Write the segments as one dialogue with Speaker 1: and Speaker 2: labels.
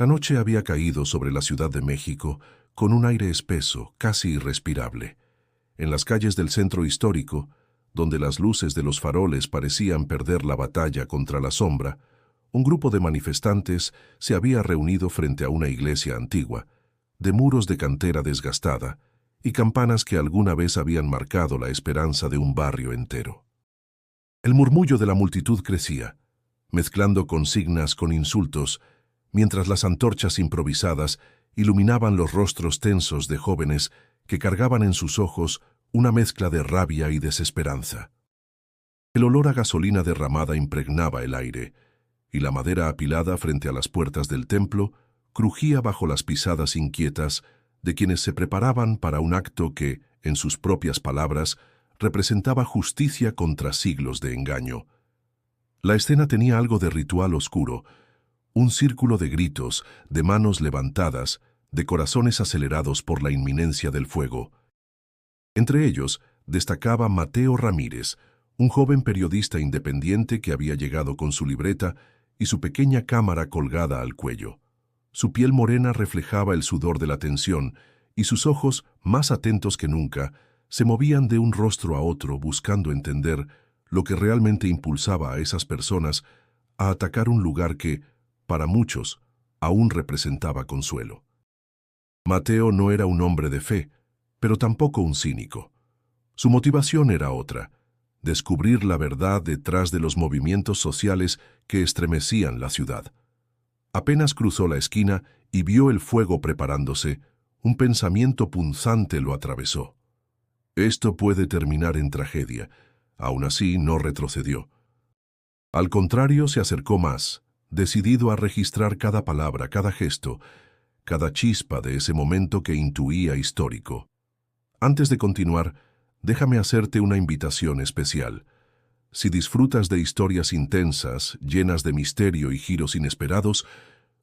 Speaker 1: La noche había caído sobre la Ciudad de México con un aire espeso, casi irrespirable. En las calles del centro histórico, donde las luces de los faroles parecían perder la batalla contra la sombra, un grupo de manifestantes se había reunido frente a una iglesia antigua, de muros de cantera desgastada y campanas que alguna vez habían marcado la esperanza de un barrio entero. El murmullo de la multitud crecía, mezclando consignas con insultos, mientras las antorchas improvisadas iluminaban los rostros tensos de jóvenes que cargaban en sus ojos una mezcla de rabia y desesperanza. El olor a gasolina derramada impregnaba el aire, y la madera apilada frente a las puertas del templo crujía bajo las pisadas inquietas de quienes se preparaban para un acto que, en sus propias palabras, representaba justicia contra siglos de engaño. La escena tenía algo de ritual oscuro, un círculo de gritos, de manos levantadas, de corazones acelerados por la inminencia del fuego. Entre ellos destacaba Mateo Ramírez, un joven periodista independiente que había llegado con su libreta y su pequeña cámara colgada al cuello. Su piel morena reflejaba el sudor de la tensión y sus ojos, más atentos que nunca, se movían de un rostro a otro buscando entender lo que realmente impulsaba a esas personas a atacar un lugar que, para muchos, aún representaba consuelo. Mateo no era un hombre de fe, pero tampoco un cínico. Su motivación era otra: descubrir la verdad detrás de los movimientos sociales que estremecían la ciudad. Apenas cruzó la esquina y vio el fuego preparándose, un pensamiento punzante lo atravesó. Esto puede terminar en tragedia. Aún así, no retrocedió. Al contrario, se acercó más, decidido a registrar cada palabra, cada gesto, cada chispa de ese momento que intuía histórico. Antes de continuar, déjame hacerte una invitación especial. Si disfrutas de historias intensas, llenas de misterio y giros inesperados,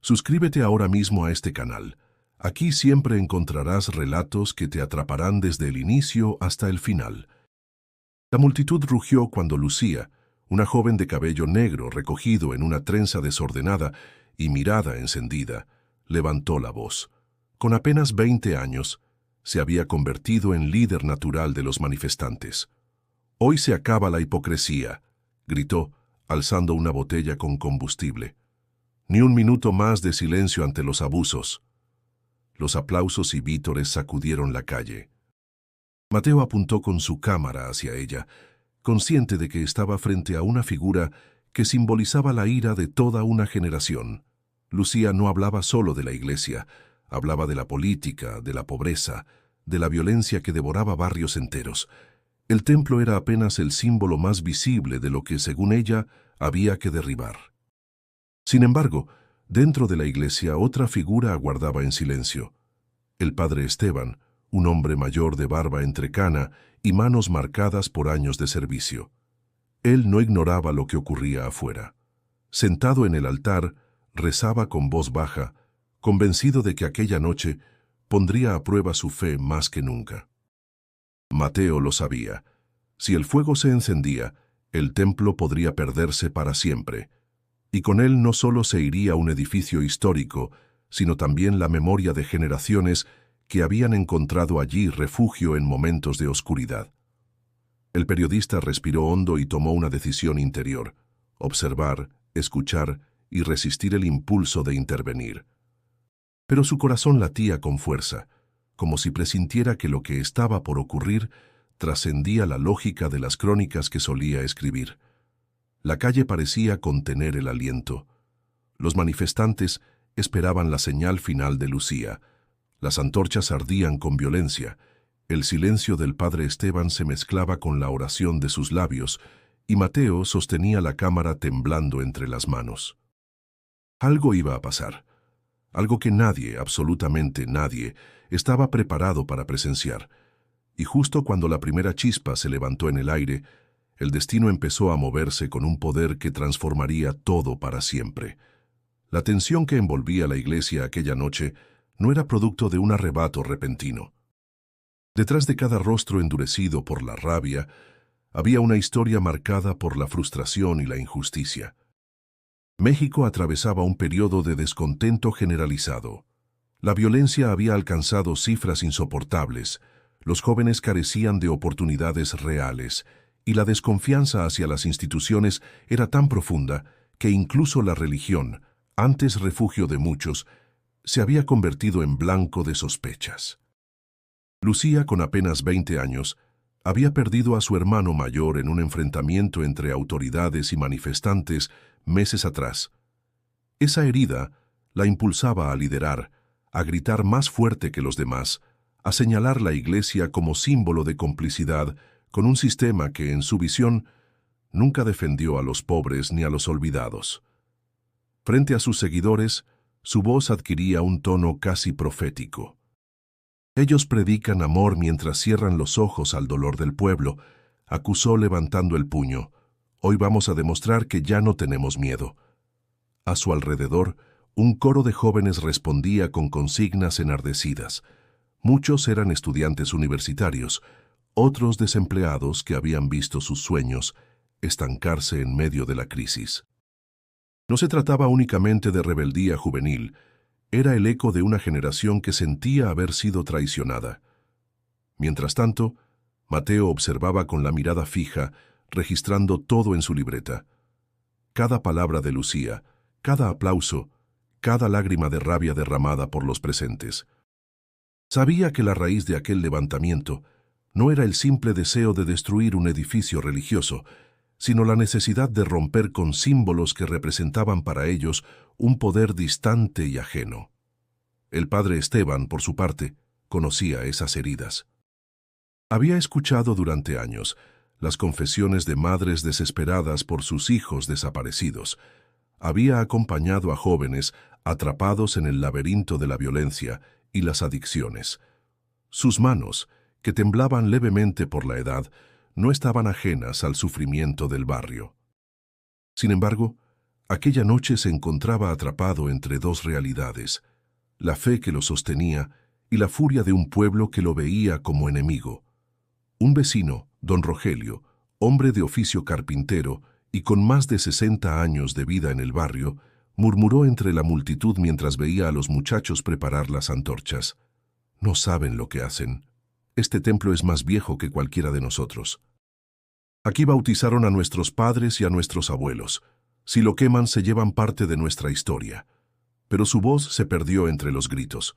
Speaker 1: suscríbete ahora mismo a este canal. Aquí siempre encontrarás relatos que te atraparán desde el inicio hasta el final. La multitud rugió cuando Lucía, una joven de cabello negro recogido en una trenza desordenada y mirada encendida, levantó la voz. Con apenas 20 años, se había convertido en líder natural de los manifestantes. «Hoy se acaba la hipocresía», gritó, alzando una botella con combustible. «Ni un minuto más de silencio ante los abusos». Los aplausos y vítores sacudieron la calle. Mateo apuntó con su cámara hacia ella, consciente de que estaba frente a una figura que simbolizaba la ira de toda una generación. Lucía no hablaba solo de la iglesia, hablaba de la política, de la pobreza, de la violencia que devoraba barrios enteros. El templo era apenas el símbolo más visible de lo que, según ella, había que derribar. Sin embargo, dentro de la iglesia otra figura aguardaba en silencio. El padre Esteban, un hombre mayor de barba entrecana y manos marcadas por años de servicio. Él no ignoraba lo que ocurría afuera. Sentado en el altar, rezaba con voz baja, convencido de que aquella noche pondría a prueba su fe más que nunca. Mateo lo sabía. Si el fuego se encendía, el templo podría perderse para siempre, y con él no solo se iría un edificio histórico, sino también la memoria de generaciones que habían encontrado allí refugio en momentos de oscuridad. El periodista respiró hondo y tomó una decisión interior: observar, escuchar y resistir el impulso de intervenir. Pero su corazón latía con fuerza, como si presintiera que lo que estaba por ocurrir trascendía la lógica de las crónicas que solía escribir. La calle parecía contener el aliento. Los manifestantes esperaban la señal final de Lucía. Las antorchas ardían con violencia. El silencio del padre Esteban se mezclaba con la oración de sus labios, y Mateo sostenía la cámara temblando entre las manos. Algo iba a pasar. Algo que nadie, absolutamente nadie, estaba preparado para presenciar. Y justo cuando la primera chispa se levantó en el aire, el destino empezó a moverse con un poder que transformaría todo para siempre. La tensión que envolvía la iglesia aquella noche no era producto de un arrebato repentino. Detrás de cada rostro endurecido por la rabia, había una historia marcada por la frustración y la injusticia. México atravesaba un periodo de descontento generalizado. La violencia había alcanzado cifras insoportables, los jóvenes carecían de oportunidades reales, y la desconfianza hacia las instituciones era tan profunda que incluso la religión, antes refugio de muchos, se había convertido en blanco de sospechas. Lucía, con apenas 20 años, había perdido a su hermano mayor en un enfrentamiento entre autoridades y manifestantes meses atrás. Esa herida la impulsaba a liderar, a gritar más fuerte que los demás, a señalar la Iglesia como símbolo de complicidad con un sistema que, en su visión, nunca defendió a los pobres ni a los olvidados. Frente a sus seguidores, su voz adquiría un tono casi profético. Ellos predican amor mientras cierran los ojos al dolor del pueblo, acusó levantando el puño. Hoy vamos a demostrar que ya no tenemos miedo. A su alrededor, un coro de jóvenes respondía con consignas enardecidas. Muchos eran estudiantes universitarios, otros desempleados que habían visto sus sueños estancarse en medio de la crisis. No se trataba únicamente de rebeldía juvenil, era el eco de una generación que sentía haber sido traicionada. Mientras tanto, Mateo observaba con la mirada fija, registrando todo en su libreta. Cada palabra de Lucía, cada aplauso, cada lágrima de rabia derramada por los presentes. Sabía que la raíz de aquel levantamiento no era el simple deseo de destruir un edificio religioso, sino la necesidad de romper con símbolos que representaban para ellos un poder distante y ajeno. El padre Esteban, por su parte, conocía esas heridas. Había escuchado durante años las confesiones de madres desesperadas por sus hijos desaparecidos. Había acompañado a jóvenes atrapados en el laberinto de la violencia y las adicciones. Sus manos, que temblaban levemente por la edad, no estaban ajenas al sufrimiento del barrio. Sin embargo, aquella noche se encontraba atrapado entre dos realidades, la fe que lo sostenía y la furia de un pueblo que lo veía como enemigo. Un vecino, don Rogelio, hombre de oficio carpintero y con más de 60 años de vida en el barrio, murmuró entre la multitud mientras veía a los muchachos preparar las antorchas. No saben lo que hacen. Este templo es más viejo que cualquiera de nosotros. Aquí bautizaron a nuestros padres y a nuestros abuelos. Si lo queman, se llevan parte de nuestra historia. Pero su voz se perdió entre los gritos.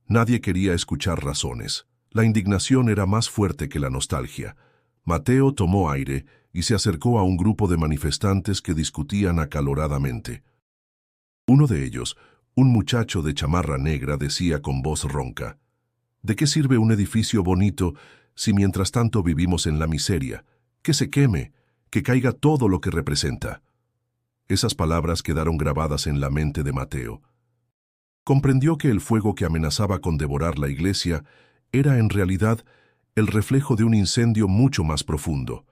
Speaker 1: Nadie quería escuchar razones. La indignación era más fuerte que la nostalgia. Mateo tomó aire y se acercó a un grupo de manifestantes que discutían acaloradamente. Uno de ellos, un muchacho de chamarra negra, decía con voz ronca: ¿de qué sirve un edificio bonito si mientras tanto vivimos en la miseria? Que se queme, que caiga todo lo que representa. Esas palabras quedaron grabadas en la mente de Mateo. Comprendió que el fuego que amenazaba con devorar la iglesia era en realidad el reflejo de un incendio mucho más profundo,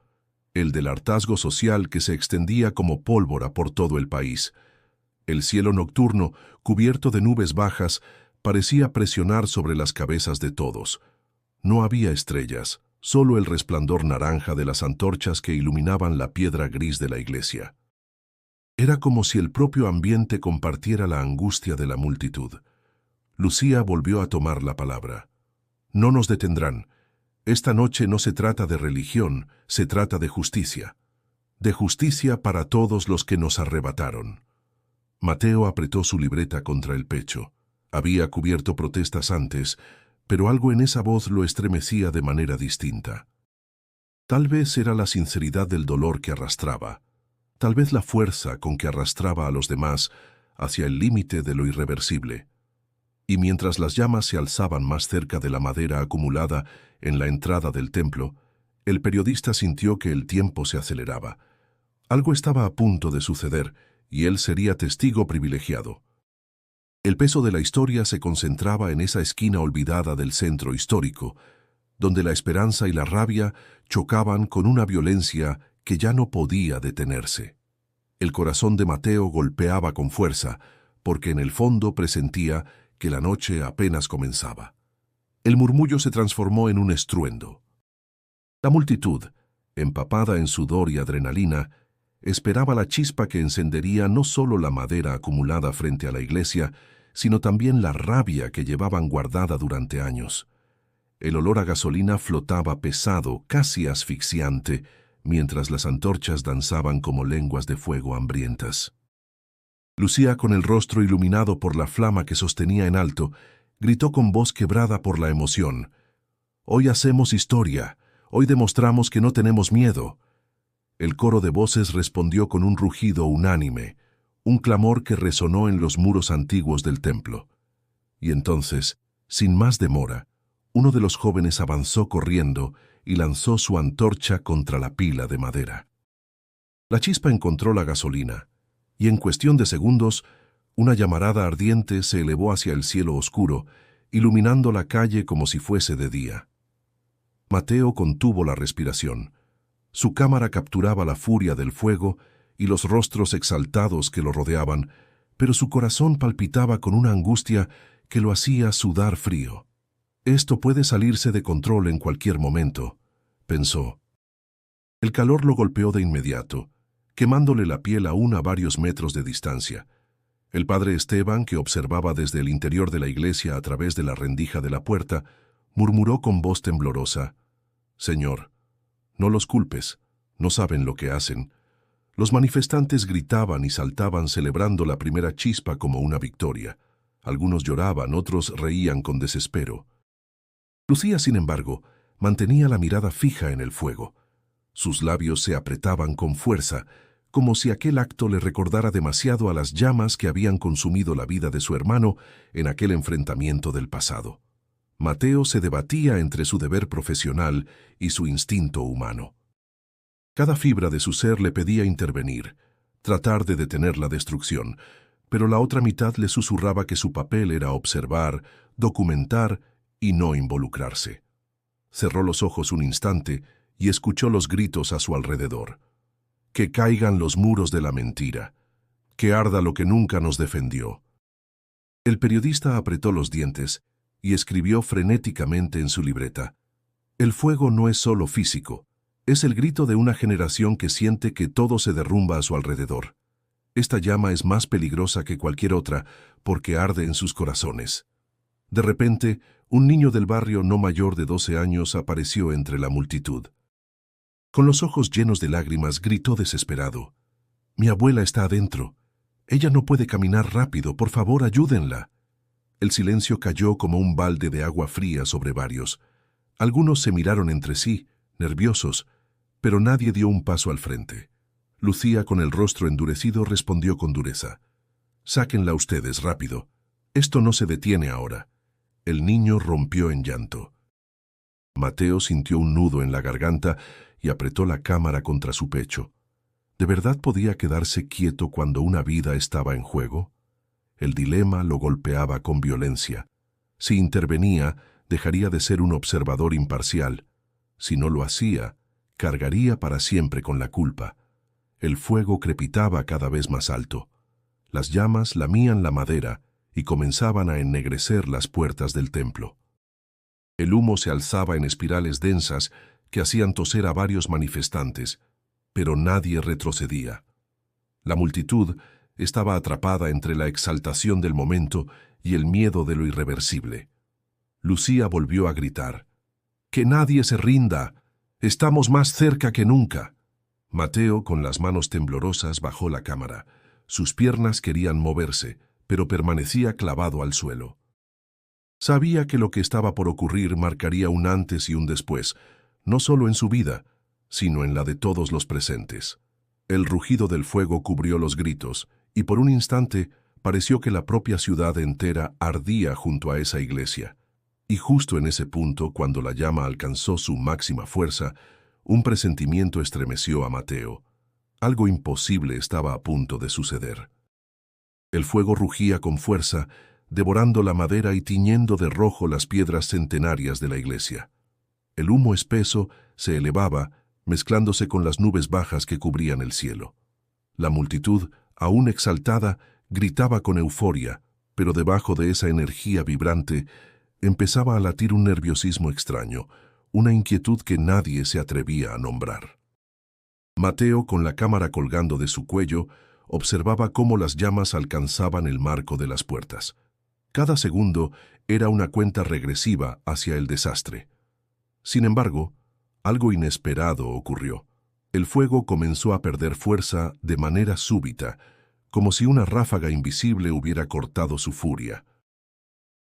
Speaker 1: el del hartazgo social que se extendía como pólvora por todo el país. El cielo nocturno, cubierto de nubes bajas, parecía presionar sobre las cabezas de todos. No había estrellas, solo el resplandor naranja de las antorchas que iluminaban la piedra gris de la iglesia. Era como si el propio ambiente compartiera la angustia de la multitud. Lucía volvió a tomar la palabra. No nos detendrán. Esta noche no se trata de religión, se trata de justicia. De justicia para todos los que nos arrebataron. Mateo apretó su libreta contra el pecho. Había cubierto protestas antes, pero algo en esa voz lo estremecía de manera distinta. Tal vez era la sinceridad del dolor que arrastraba, tal vez la fuerza con que arrastraba a los demás hacia el límite de lo irreversible. Y mientras las llamas se alzaban más cerca de la madera acumulada en la entrada del templo, el periodista sintió que el tiempo se aceleraba. Algo estaba a punto de suceder, y él sería testigo privilegiado. El peso de la historia se concentraba en esa esquina olvidada del centro histórico, donde la esperanza y la rabia chocaban con una violencia que ya no podía detenerse. El corazón de Mateo golpeaba con fuerza, porque en el fondo presentía que la noche apenas comenzaba. El murmullo se transformó en un estruendo. La multitud, empapada en sudor y adrenalina, esperaba la chispa que encendería no solo la madera acumulada frente a la iglesia, sino también la rabia que llevaban guardada durante años. El olor a gasolina flotaba pesado, casi asfixiante, mientras las antorchas danzaban como lenguas de fuego hambrientas. Lucía, con el rostro iluminado por la flama que sostenía en alto, gritó con voz quebrada por la emoción: «Hoy hacemos historia, hoy demostramos que no tenemos miedo». El coro de voces respondió con un rugido unánime, un clamor que resonó en los muros antiguos del templo. Y entonces, sin más demora, uno de los jóvenes avanzó corriendo y lanzó su antorcha contra la pila de madera. La chispa encontró la gasolina, y en cuestión de segundos, una llamarada ardiente se elevó hacia el cielo oscuro, iluminando la calle como si fuese de día. Mateo contuvo la respiración. Su cámara capturaba la furia del fuego y los rostros exaltados que lo rodeaban, pero su corazón palpitaba con una angustia que lo hacía sudar frío. «Esto puede salirse de control en cualquier momento», pensó. El calor lo golpeó de inmediato, quemándole la piel aún a varios metros de distancia. El padre Esteban, que observaba desde el interior de la iglesia a través de la rendija de la puerta, murmuró con voz temblorosa: «Señor, no los culpes, no saben lo que hacen». Los manifestantes gritaban y saltaban celebrando la primera chispa como una victoria. Algunos lloraban, otros reían con desespero. Lucía, sin embargo, mantenía la mirada fija en el fuego. Sus labios se apretaban con fuerza, como si aquel acto le recordara demasiado a las llamas que habían consumido la vida de su hermano en aquel enfrentamiento del pasado. Mateo se debatía entre su deber profesional y su instinto humano. Cada fibra de su ser le pedía intervenir, tratar de detener la destrucción, pero la otra mitad le susurraba que su papel era observar, documentar y no involucrarse. Cerró los ojos un instante y escuchó los gritos a su alrededor. «Que caigan los muros de la mentira, que arda lo que nunca nos defendió». El periodista apretó los dientes y escribió frenéticamente en su libreta: «El fuego no es solo físico, es el grito de una generación que siente que todo se derrumba a su alrededor. Esta llama es más peligrosa que cualquier otra porque arde en sus corazones». De repente, un niño del barrio no mayor de 12 años apareció entre la multitud. Con los ojos llenos de lágrimas, gritó desesperado: «Mi abuela está adentro. Ella no puede caminar rápido, por favor, ayúdenla». El silencio cayó como un balde de agua fría sobre varios. Algunos se miraron entre sí, nerviosos, pero nadie dio un paso al frente. Lucía, con el rostro endurecido, respondió con dureza: «Sáquenla ustedes, rápido. Esto no se detiene ahora». El niño rompió en llanto. Mateo sintió un nudo en la garganta y apretó la cámara contra su pecho. ¿De verdad podía quedarse quieto cuando una vida estaba en juego? El dilema lo golpeaba con violencia. Si intervenía, dejaría de ser un observador imparcial. Si no lo hacía, cargaría para siempre con la culpa. El fuego crepitaba cada vez más alto. Las llamas lamían la madera y comenzaban a ennegrecer las puertas del templo. El humo se alzaba en espirales densas que hacían toser a varios manifestantes, pero nadie retrocedía. La multitud estaba atrapada entre la exaltación del momento y el miedo de lo irreversible. Lucía volvió a gritar: «¡Que nadie se rinda! ¡Estamos más cerca que nunca!». Mateo, con las manos temblorosas, bajó la cámara. Sus piernas querían moverse, pero permanecía clavado al suelo. Sabía que lo que estaba por ocurrir marcaría un antes y un después, no solo en su vida, sino en la de todos los presentes. El rugido del fuego cubrió los gritos, y por un instante pareció que la propia ciudad entera ardía junto a esa iglesia. Y justo en ese punto, cuando la llama alcanzó su máxima fuerza, un presentimiento estremeció a Mateo. Algo imposible estaba a punto de suceder. El fuego rugía con fuerza, devorando la madera y tiñendo de rojo las piedras centenarias de la iglesia. El humo espeso se elevaba, mezclándose con las nubes bajas que cubrían el cielo. La multitud, aún exaltada, gritaba con euforia, pero debajo de esa energía vibrante empezaba a latir un nerviosismo extraño, una inquietud que nadie se atrevía a nombrar. Mateo, con la cámara colgando de su cuello, observaba cómo las llamas alcanzaban el marco de las puertas. Cada segundo era una cuenta regresiva hacia el desastre. Sin embargo, algo inesperado ocurrió. El fuego comenzó a perder fuerza de manera súbita, como si una ráfaga invisible hubiera cortado su furia.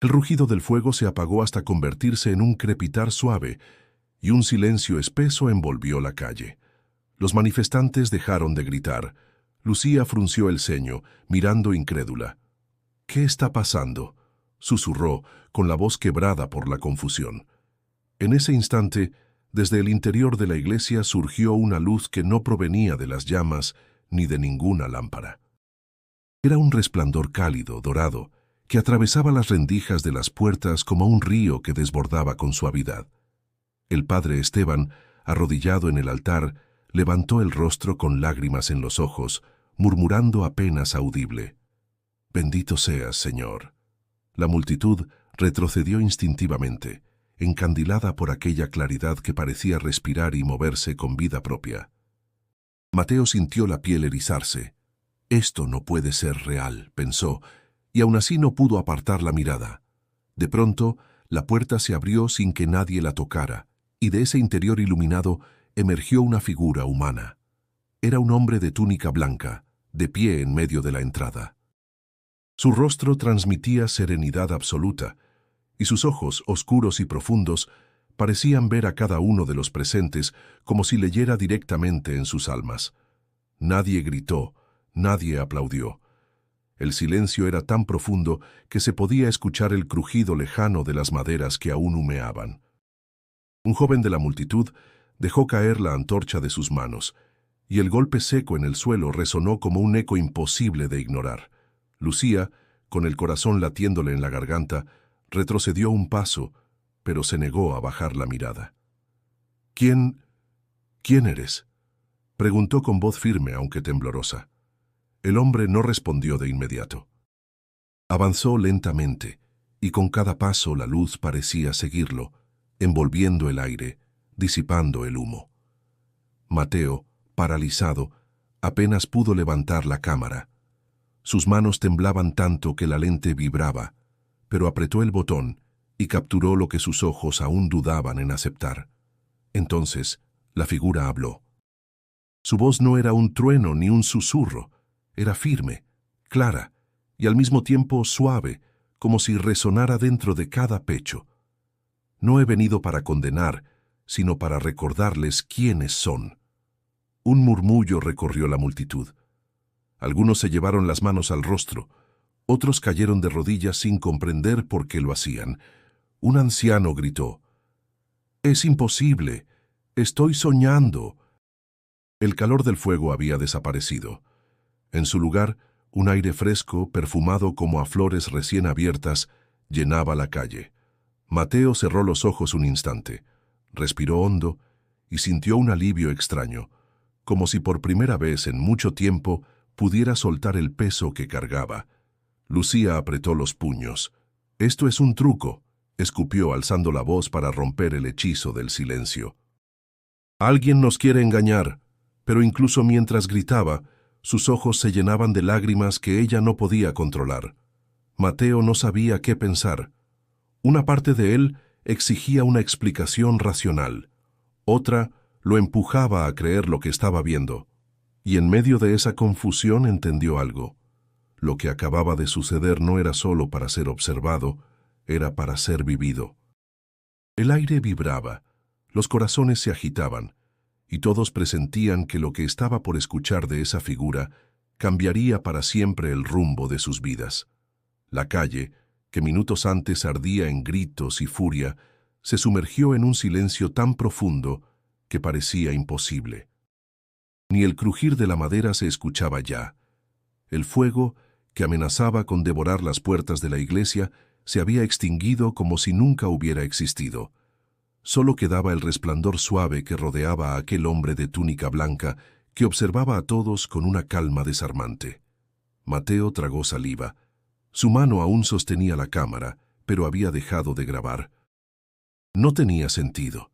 Speaker 1: El rugido del fuego se apagó hasta convertirse en un crepitar suave, y un silencio espeso envolvió la calle. Los manifestantes dejaron de gritar. Lucía frunció el ceño, mirando incrédula. «¿Qué está pasando?», susurró, con la voz quebrada por la confusión. En ese instante, desde el interior de la iglesia surgió una luz que no provenía de las llamas ni de ninguna lámpara. Era un resplandor cálido, dorado, que atravesaba las rendijas de las puertas como un río que desbordaba con suavidad. El padre Esteban, arrodillado en el altar, levantó el rostro con lágrimas en los ojos, murmurando apenas audible: «Bendito seas, Señor». La multitud retrocedió instintivamente, encandilada por aquella claridad que parecía respirar y moverse con vida propia. Mateo sintió la piel erizarse. «Esto no puede ser real», pensó, y aún así no pudo apartar la mirada. De pronto, la puerta se abrió sin que nadie la tocara, y de ese interior iluminado emergió una figura humana. Era un hombre de túnica blanca, de pie en medio de la entrada. Su rostro transmitía serenidad absoluta, y sus ojos, oscuros y profundos, parecían ver a cada uno de los presentes como si leyera directamente en sus almas. Nadie gritó, nadie aplaudió. El silencio era tan profundo que se podía escuchar el crujido lejano de las maderas que aún humeaban. Un joven de la multitud dejó caer la antorcha de sus manos, y el golpe seco en el suelo resonó como un eco imposible de ignorar. Lucía, con el corazón latiéndole en la garganta, retrocedió un paso, pero se negó a bajar la mirada. «¿Quién eres?», preguntó con voz firme aunque temblorosa. El hombre no respondió de inmediato. Avanzó lentamente, y con cada paso la luz parecía seguirlo, envolviendo el aire, disipando el humo. Mateo, paralizado, apenas pudo levantar la cámara. Sus manos temblaban tanto que la lente vibraba, pero apretó el botón y capturó lo que sus ojos aún dudaban en aceptar. Entonces, la figura habló. Su voz no era un trueno ni un susurro, era firme, clara y al mismo tiempo suave, como si resonara dentro de cada pecho. «No he venido para condenar, sino para recordarles quiénes son». Un murmullo recorrió la multitud. Algunos se llevaron las manos al rostro, otros cayeron de rodillas sin comprender por qué lo hacían. Un anciano gritó: «Es imposible, estoy soñando». El calor del fuego había desaparecido. En su lugar, un aire fresco, perfumado como a flores recién abiertas, llenaba la calle. Mateo cerró los ojos un instante, respiró hondo y sintió un alivio extraño, como si por primera vez en mucho tiempo pudiera soltar el peso que cargaba. Lucía apretó los puños. «Esto es un truco», escupió alzando la voz para romper el hechizo del silencio. «Alguien nos quiere engañar», pero incluso mientras gritaba, sus ojos se llenaban de lágrimas que ella no podía controlar. Mateo no sabía qué pensar. Una parte de él exigía una explicación racional. Otra lo empujaba a creer lo que estaba viendo. Y en medio de esa confusión entendió algo. Lo que acababa de suceder no era solo para ser observado, era para ser vivido. El aire vibraba, los corazones se agitaban, y todos presentían que lo que estaba por escuchar de esa figura cambiaría para siempre el rumbo de sus vidas. La calle, que minutos antes ardía en gritos y furia, se sumergió en un silencio tan profundo que parecía imposible. Ni el crujir de la madera se escuchaba ya. El fuego, que amenazaba con devorar las puertas de la iglesia, se había extinguido como si nunca hubiera existido. Solo quedaba el resplandor suave que rodeaba a aquel hombre de túnica blanca que observaba a todos con una calma desarmante. Mateo tragó saliva. Su mano aún sostenía la cámara, pero había dejado de grabar. No tenía sentido.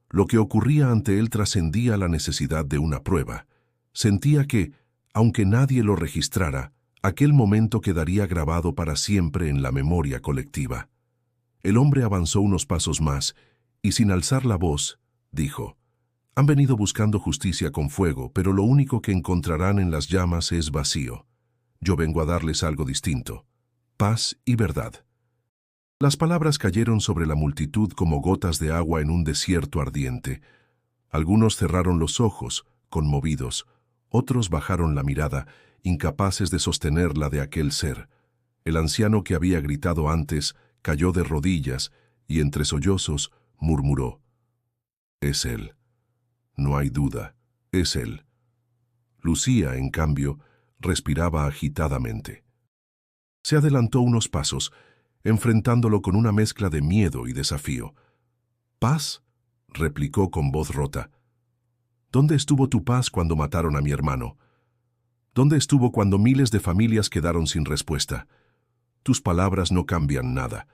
Speaker 1: Lo que ocurría ante él trascendía la necesidad de una prueba. Sentía que, aunque nadie lo registrara, aquel momento quedaría grabado para siempre en la memoria colectiva. El hombre avanzó unos pasos más y, sin alzar la voz, dijo: «Han venido buscando justicia con fuego, pero lo único que encontrarán en las llamas es vacío. Yo vengo a darles algo distinto: paz y verdad». Las palabras cayeron sobre la multitud como gotas de agua en un desierto ardiente. Algunos cerraron los ojos, conmovidos. Otros bajaron la mirada, incapaces de sostener la de aquel ser. El anciano que había gritado antes cayó de rodillas y, entre sollozos, murmuró: «Es él. No hay duda, es él». Lucía, en cambio, respiraba agitadamente. Se adelantó unos pasos, enfrentándolo con una mezcla de miedo y desafío. «¿Paz?», replicó con voz rota. «¿Dónde estuvo tu paz cuando mataron a mi hermano? ¿Dónde estuvo cuando miles de familias quedaron sin respuesta? Tus palabras no cambian nada».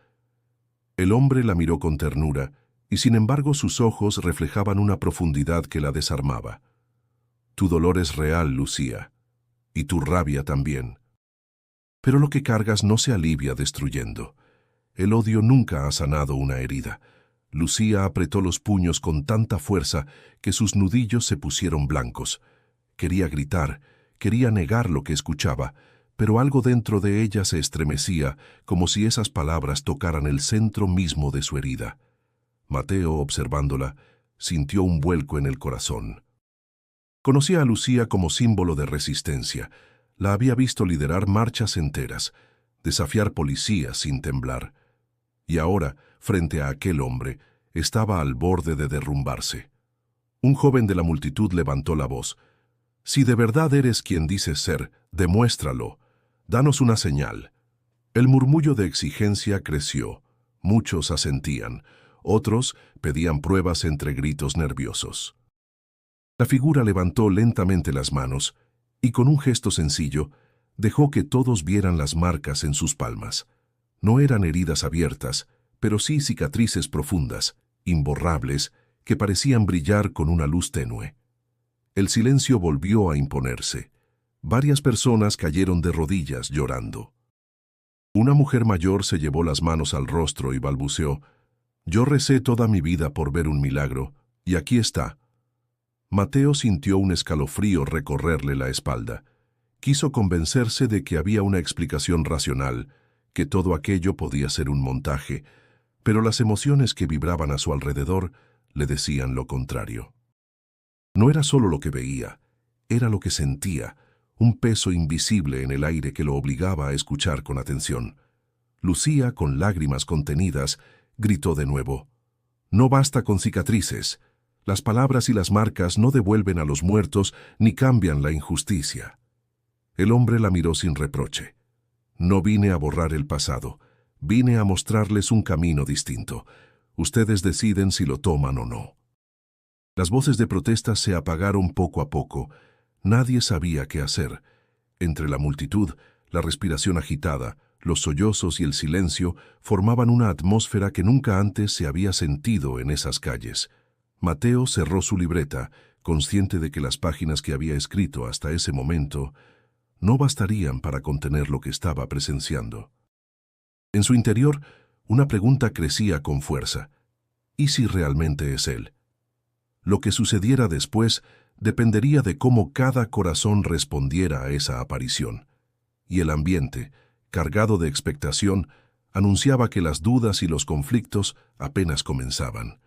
Speaker 1: El hombre la miró con ternura, y sin embargo sus ojos reflejaban una profundidad que la desarmaba. «Tu dolor es real, Lucía, y tu rabia también. Pero lo que cargas no se alivia destruyendo. El odio nunca ha sanado una herida». Lucía apretó los puños con tanta fuerza que sus nudillos se pusieron blancos. Quería gritar, quería negar lo que escuchaba, pero algo dentro de ella se estremecía, como si esas palabras tocaran el centro mismo de su herida. Mateo, observándola, sintió un vuelco en el corazón. Conocía a Lucía como símbolo de resistencia. La había visto liderar marchas enteras, desafiar policías sin temblar. Y ahora, frente a aquel hombre, estaba al borde de derrumbarse. Un joven de la multitud levantó la voz: «Si de verdad eres quien dices ser, demuéstralo. Danos una señal». El murmullo de exigencia creció. Muchos asentían. Otros pedían pruebas entre gritos nerviosos. La figura levantó lentamente las manos y, con un gesto sencillo, dejó que todos vieran las marcas en sus palmas. No eran heridas abiertas, pero sí cicatrices profundas, imborrables, que parecían brillar con una luz tenue. El silencio volvió a imponerse. Varias personas cayeron de rodillas llorando. Una mujer mayor se llevó las manos al rostro y balbuceó: «Yo recé toda mi vida por ver un milagro, y aquí está». Mateo sintió un escalofrío recorrerle la espalda. Quiso convencerse de que había una explicación racional, que todo aquello podía ser un montaje, pero las emociones que vibraban a su alrededor le decían lo contrario. No era solo lo que veía, era lo que sentía, un peso invisible en el aire que lo obligaba a escuchar con atención. Lucía, con lágrimas contenidas, gritó de nuevo: «No basta con cicatrices. Las palabras y las marcas no devuelven a los muertos ni cambian la injusticia». El hombre la miró sin reproche. «No vine a borrar el pasado, vine a mostrarles un camino distinto. Ustedes deciden si lo toman o no». Las voces de protesta se apagaron poco a poco. Nadie sabía qué hacer. Entre la multitud, la respiración agitada, los sollozos y el silencio formaban una atmósfera que nunca antes se había sentido en esas calles. Mateo cerró su libreta, consciente de que las páginas que había escrito hasta ese momento no bastarían para contener lo que estaba presenciando. En su interior, una pregunta crecía con fuerza: ¿y si realmente es él? Lo que sucediera después dependería de cómo cada corazón respondiera a esa aparición. Y el ambiente, cargado de expectación, anunciaba que las dudas y los conflictos apenas comenzaban.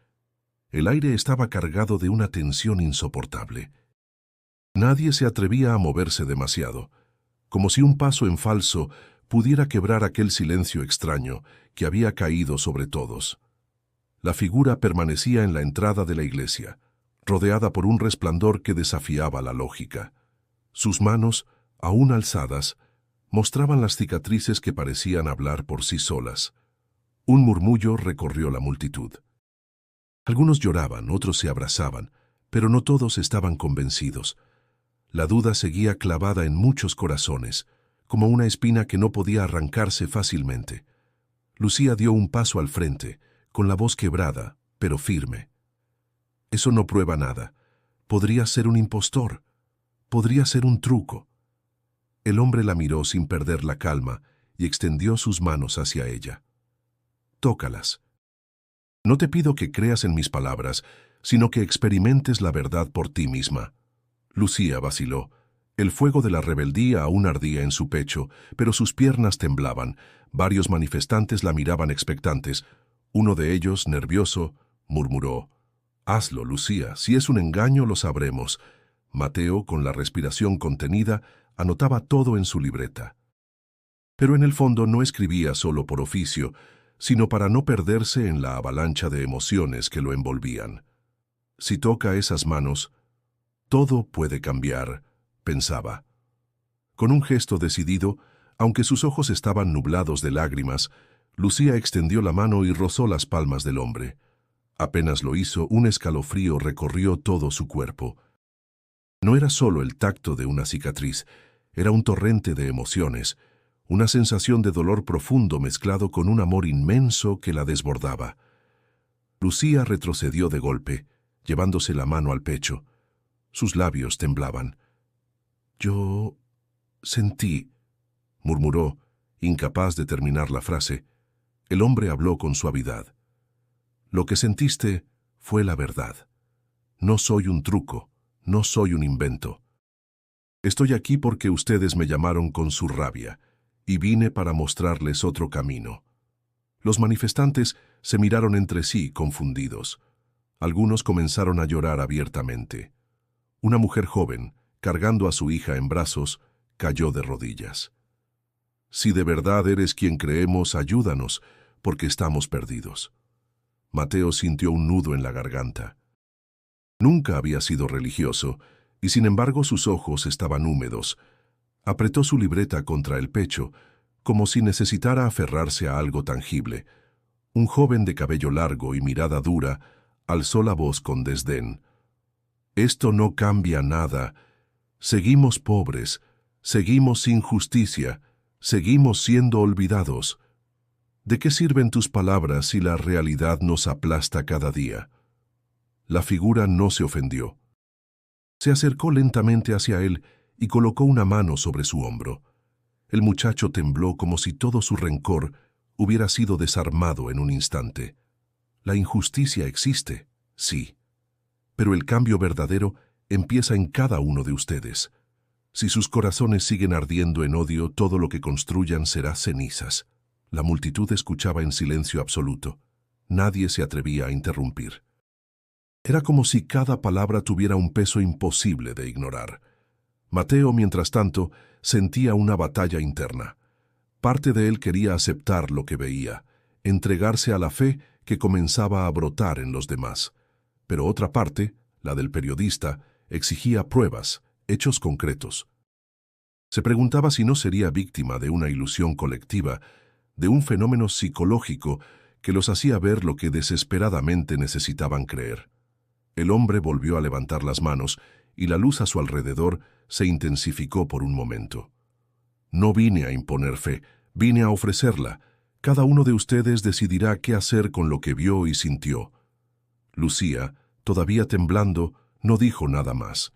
Speaker 1: El aire estaba cargado de una tensión insoportable. Nadie se atrevía a moverse demasiado, como si un paso en falso pudiera quebrar aquel silencio extraño que había caído sobre todos. La figura permanecía en la entrada de la iglesia, rodeada por un resplandor que desafiaba la lógica. Sus manos, aún alzadas, mostraban las cicatrices que parecían hablar por sí solas. Un murmullo recorrió la multitud. Algunos lloraban, otros se abrazaban, pero no todos estaban convencidos. La duda seguía clavada en muchos corazones, como una espina que no podía arrancarse fácilmente. Lucía dio un paso al frente, con la voz quebrada, pero firme. Eso no prueba nada. Podría ser un impostor. Podría ser un truco. El hombre la miró sin perder la calma y extendió sus manos hacia ella. Tócalas. No te pido que creas en mis palabras, sino que experimentes la verdad por ti misma. Lucía vaciló. El fuego de la rebeldía aún ardía en su pecho, pero sus piernas temblaban. Varios manifestantes la miraban expectantes. Uno de ellos, nervioso, murmuró: «Hazlo, Lucía, si es un engaño lo sabremos». Mateo, con la respiración contenida, anotaba todo en su libreta. Pero en el fondo no escribía solo por oficio, sino para no perderse en la avalancha de emociones que lo envolvían. Si toca esas manos, todo puede cambiar, pensaba. Con un gesto decidido, aunque sus ojos estaban nublados de lágrimas, Lucía extendió la mano y rozó las palmas del hombre. Apenas lo hizo, un escalofrío recorrió todo su cuerpo. No era solo el tacto de una cicatriz, era un torrente de emociones, una sensación de dolor profundo mezclado con un amor inmenso que la desbordaba. Lucía retrocedió de golpe, llevándose la mano al pecho. Sus labios temblaban. «Yo sentí», murmuró, incapaz de terminar la frase. El hombre habló con suavidad. «Lo que sentiste fue la verdad. No soy un truco, no soy un invento. Estoy aquí porque ustedes me llamaron con su rabia, y vine para mostrarles otro camino». Los manifestantes se miraron entre sí, confundidos. Algunos comenzaron a llorar abiertamente. Una mujer joven, cargando a su hija en brazos, cayó de rodillas. «Si de verdad eres quien creemos, ayúdanos, porque estamos perdidos». Mateo sintió un nudo en la garganta. Nunca había sido religioso, y sin embargo sus ojos estaban húmedos. Apretó su libreta contra el pecho, como si necesitara aferrarse a algo tangible. Un joven de cabello largo y mirada dura alzó la voz con desdén. «Esto no cambia nada. Seguimos pobres, seguimos sin justicia, seguimos siendo olvidados. ¿De qué sirven tus palabras si la realidad nos aplasta cada día?» La figura no se ofendió. Se acercó lentamente hacia él y colocó una mano sobre su hombro. El muchacho tembló como si todo su rencor hubiera sido desarmado en un instante. La injusticia existe, sí, pero el cambio verdadero empieza en cada uno de ustedes. Si sus corazones siguen ardiendo en odio, todo lo que construyan será cenizas. La multitud escuchaba en silencio absoluto. Nadie se atrevía a interrumpir. Era como si cada palabra tuviera un peso imposible de ignorar. Mateo, mientras tanto, sentía una batalla interna. Parte de él quería aceptar lo que veía, entregarse a la fe que comenzaba a brotar en los demás. Pero otra parte, la del periodista, exigía pruebas, hechos concretos. Se preguntaba si no sería víctima de una ilusión colectiva, de un fenómeno psicológico que los hacía ver lo que desesperadamente necesitaban creer. El hombre volvió a levantar las manos y la luz a su alrededor se intensificó por un momento. «No vine a imponer fe, vine a ofrecerla. Cada uno de ustedes decidirá qué hacer con lo que vio y sintió». Lucía, todavía temblando, no dijo nada más.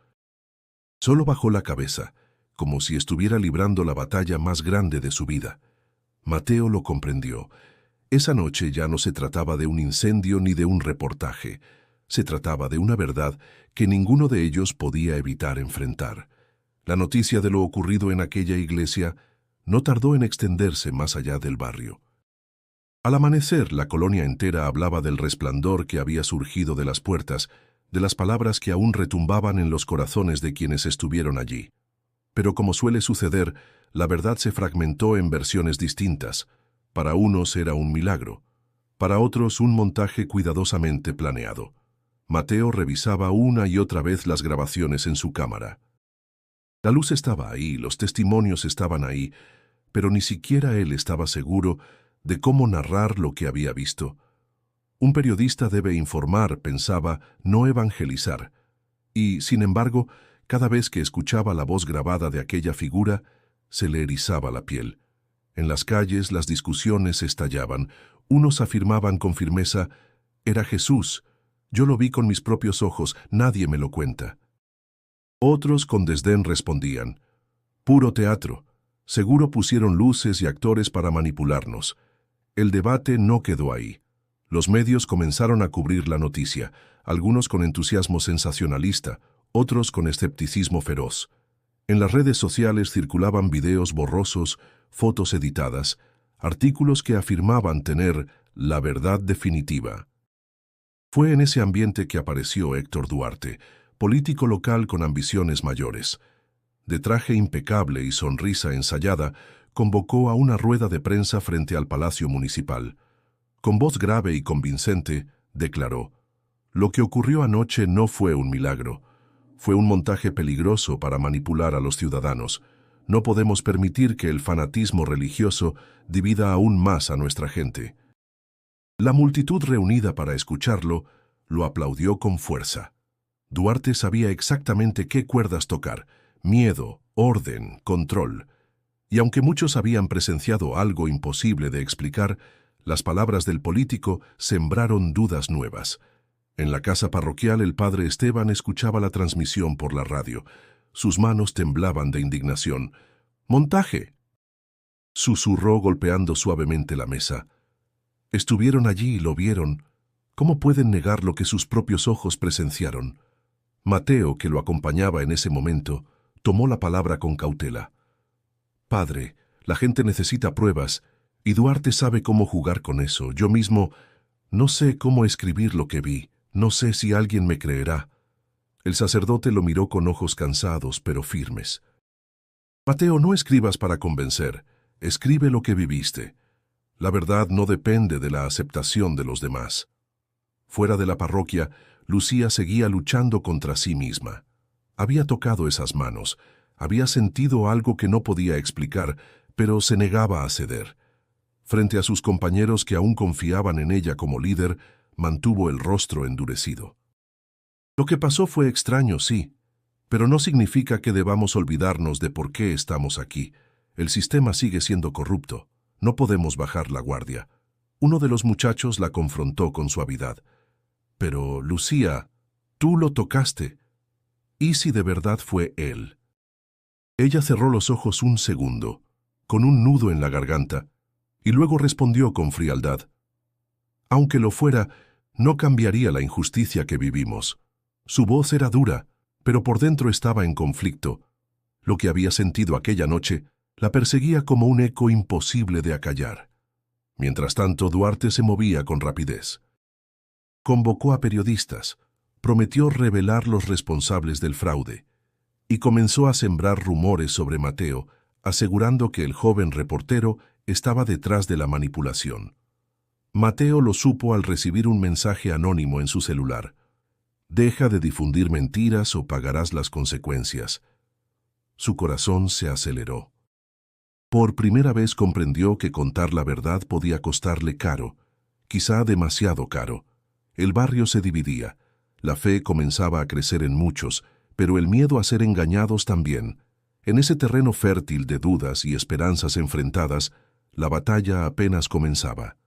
Speaker 1: Solo bajó la cabeza, como si estuviera librando la batalla más grande de su vida. Mateo lo comprendió. Esa noche ya no se trataba de un incendio ni de un reportaje. Se trataba de una verdad que ninguno de ellos podía evitar enfrentar. La noticia de lo ocurrido en aquella iglesia no tardó en extenderse más allá del barrio. Al amanecer, la colonia entera hablaba del resplandor que había surgido de las puertas, de las palabras que aún retumbaban en los corazones de quienes estuvieron allí. Pero como suele suceder, la verdad se fragmentó en versiones distintas. Para unos era un milagro, para otros un montaje cuidadosamente planeado. Mateo revisaba una y otra vez las grabaciones en su cámara. La luz estaba ahí, los testimonios estaban ahí, pero ni siquiera él estaba seguro de cómo narrar lo que había visto. Un periodista debe informar, pensaba, no evangelizar. Y, sin embargo, cada vez que escuchaba la voz grabada de aquella figura, se le erizaba la piel. En las calles las discusiones estallaban. Unos afirmaban con firmeza: «Era Jesús», Yo lo vi con mis propios ojos, nadie me lo cuenta. Otros con desdén respondían, puro teatro, seguro pusieron luces y actores para manipularnos. El debate no quedó ahí. Los medios comenzaron a cubrir la noticia, algunos con entusiasmo sensacionalista, otros con escepticismo feroz. En las redes sociales circulaban videos borrosos, fotos editadas, artículos que afirmaban tener la verdad definitiva. Fue en ese ambiente que apareció Héctor Duarte, político local con ambiciones mayores. De traje impecable y sonrisa ensayada, convocó a una rueda de prensa frente al Palacio Municipal. Con voz grave y convincente, declaró: «Lo que ocurrió anoche no fue un milagro. Fue un montaje peligroso para manipular a los ciudadanos. No podemos permitir que el fanatismo religioso divida aún más a nuestra gente». La multitud reunida para escucharlo lo aplaudió con fuerza. Duarte sabía exactamente qué cuerdas tocar: miedo, orden, control. Y aunque muchos habían presenciado algo imposible de explicar, las palabras del político sembraron dudas nuevas. En la casa parroquial el padre Esteban escuchaba la transmisión por la radio. Sus manos temblaban de indignación. «¡Montaje!», susurró golpeando suavemente la mesa. Estuvieron allí y lo vieron. ¿Cómo pueden negar lo que sus propios ojos presenciaron? Mateo, que lo acompañaba en ese momento, tomó la palabra con cautela. «Padre, la gente necesita pruebas, y Duarte sabe cómo jugar con eso. Yo mismo no sé cómo escribir lo que vi. No sé si alguien me creerá». El sacerdote lo miró con ojos cansados, pero firmes. «Mateo, no escribas para convencer. Escribe lo que viviste. La verdad no depende de la aceptación de los demás». Fuera de la parroquia, Lucía seguía luchando contra sí misma. Había tocado esas manos, había sentido algo que no podía explicar, pero se negaba a ceder. Frente a sus compañeros que aún confiaban en ella como líder, mantuvo el rostro endurecido. Lo que pasó fue extraño, sí, pero no significa que debamos olvidarnos de por qué estamos aquí. El sistema sigue siendo corrupto. No podemos bajar la guardia. Uno de los muchachos la confrontó con suavidad. «Pero, Lucía, tú lo tocaste. ¿Y si de verdad fue él?». Ella cerró los ojos un segundo, con un nudo en la garganta, y luego respondió con frialdad: «Aunque lo fuera, no cambiaría la injusticia que vivimos». Su voz era dura, pero por dentro estaba en conflicto. Lo que había sentido aquella noche la perseguía como un eco imposible de acallar. Mientras tanto, Duarte se movía con rapidez. Convocó a periodistas, prometió revelar los responsables del fraude, y comenzó a sembrar rumores sobre Mateo, asegurando que el joven reportero estaba detrás de la manipulación. Mateo lo supo al recibir un mensaje anónimo en su celular: «Deja de difundir mentiras o pagarás las consecuencias». Su corazón se aceleró. Por primera vez comprendió que contar la verdad podía costarle caro, quizá demasiado caro. El barrio se dividía, la fe comenzaba a crecer en muchos, pero el miedo a ser engañados también. En ese terreno fértil de dudas y esperanzas enfrentadas, la batalla apenas comenzaba.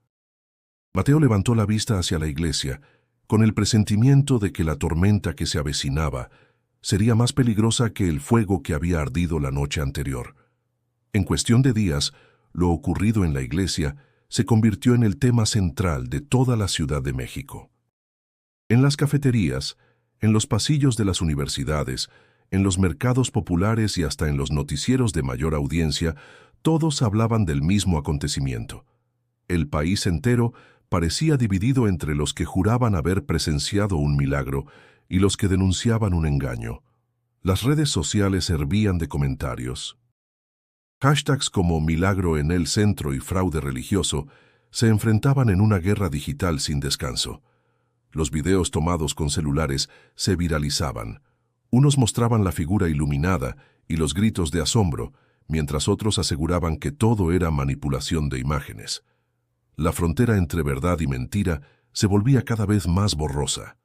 Speaker 1: Mateo levantó la vista hacia la iglesia, con el presentimiento de que la tormenta que se avecinaba sería más peligrosa que el fuego que había ardido la noche anterior. En cuestión de días, lo ocurrido en la iglesia se convirtió en el tema central de toda la Ciudad de México. En las cafeterías, en los pasillos de las universidades, en los mercados populares y hasta en los noticieros de mayor audiencia, todos hablaban del mismo acontecimiento. El país entero parecía dividido entre los que juraban haber presenciado un milagro y los que denunciaban un engaño. Las redes sociales hervían de comentarios. Hashtags como «milagro en el centro» y «fraude religioso» se enfrentaban en una guerra digital sin descanso. Los videos tomados con celulares se viralizaban. Unos mostraban la figura iluminada y los gritos de asombro, mientras otros aseguraban que todo era manipulación de imágenes. La frontera entre verdad y mentira se volvía cada vez más borrosa.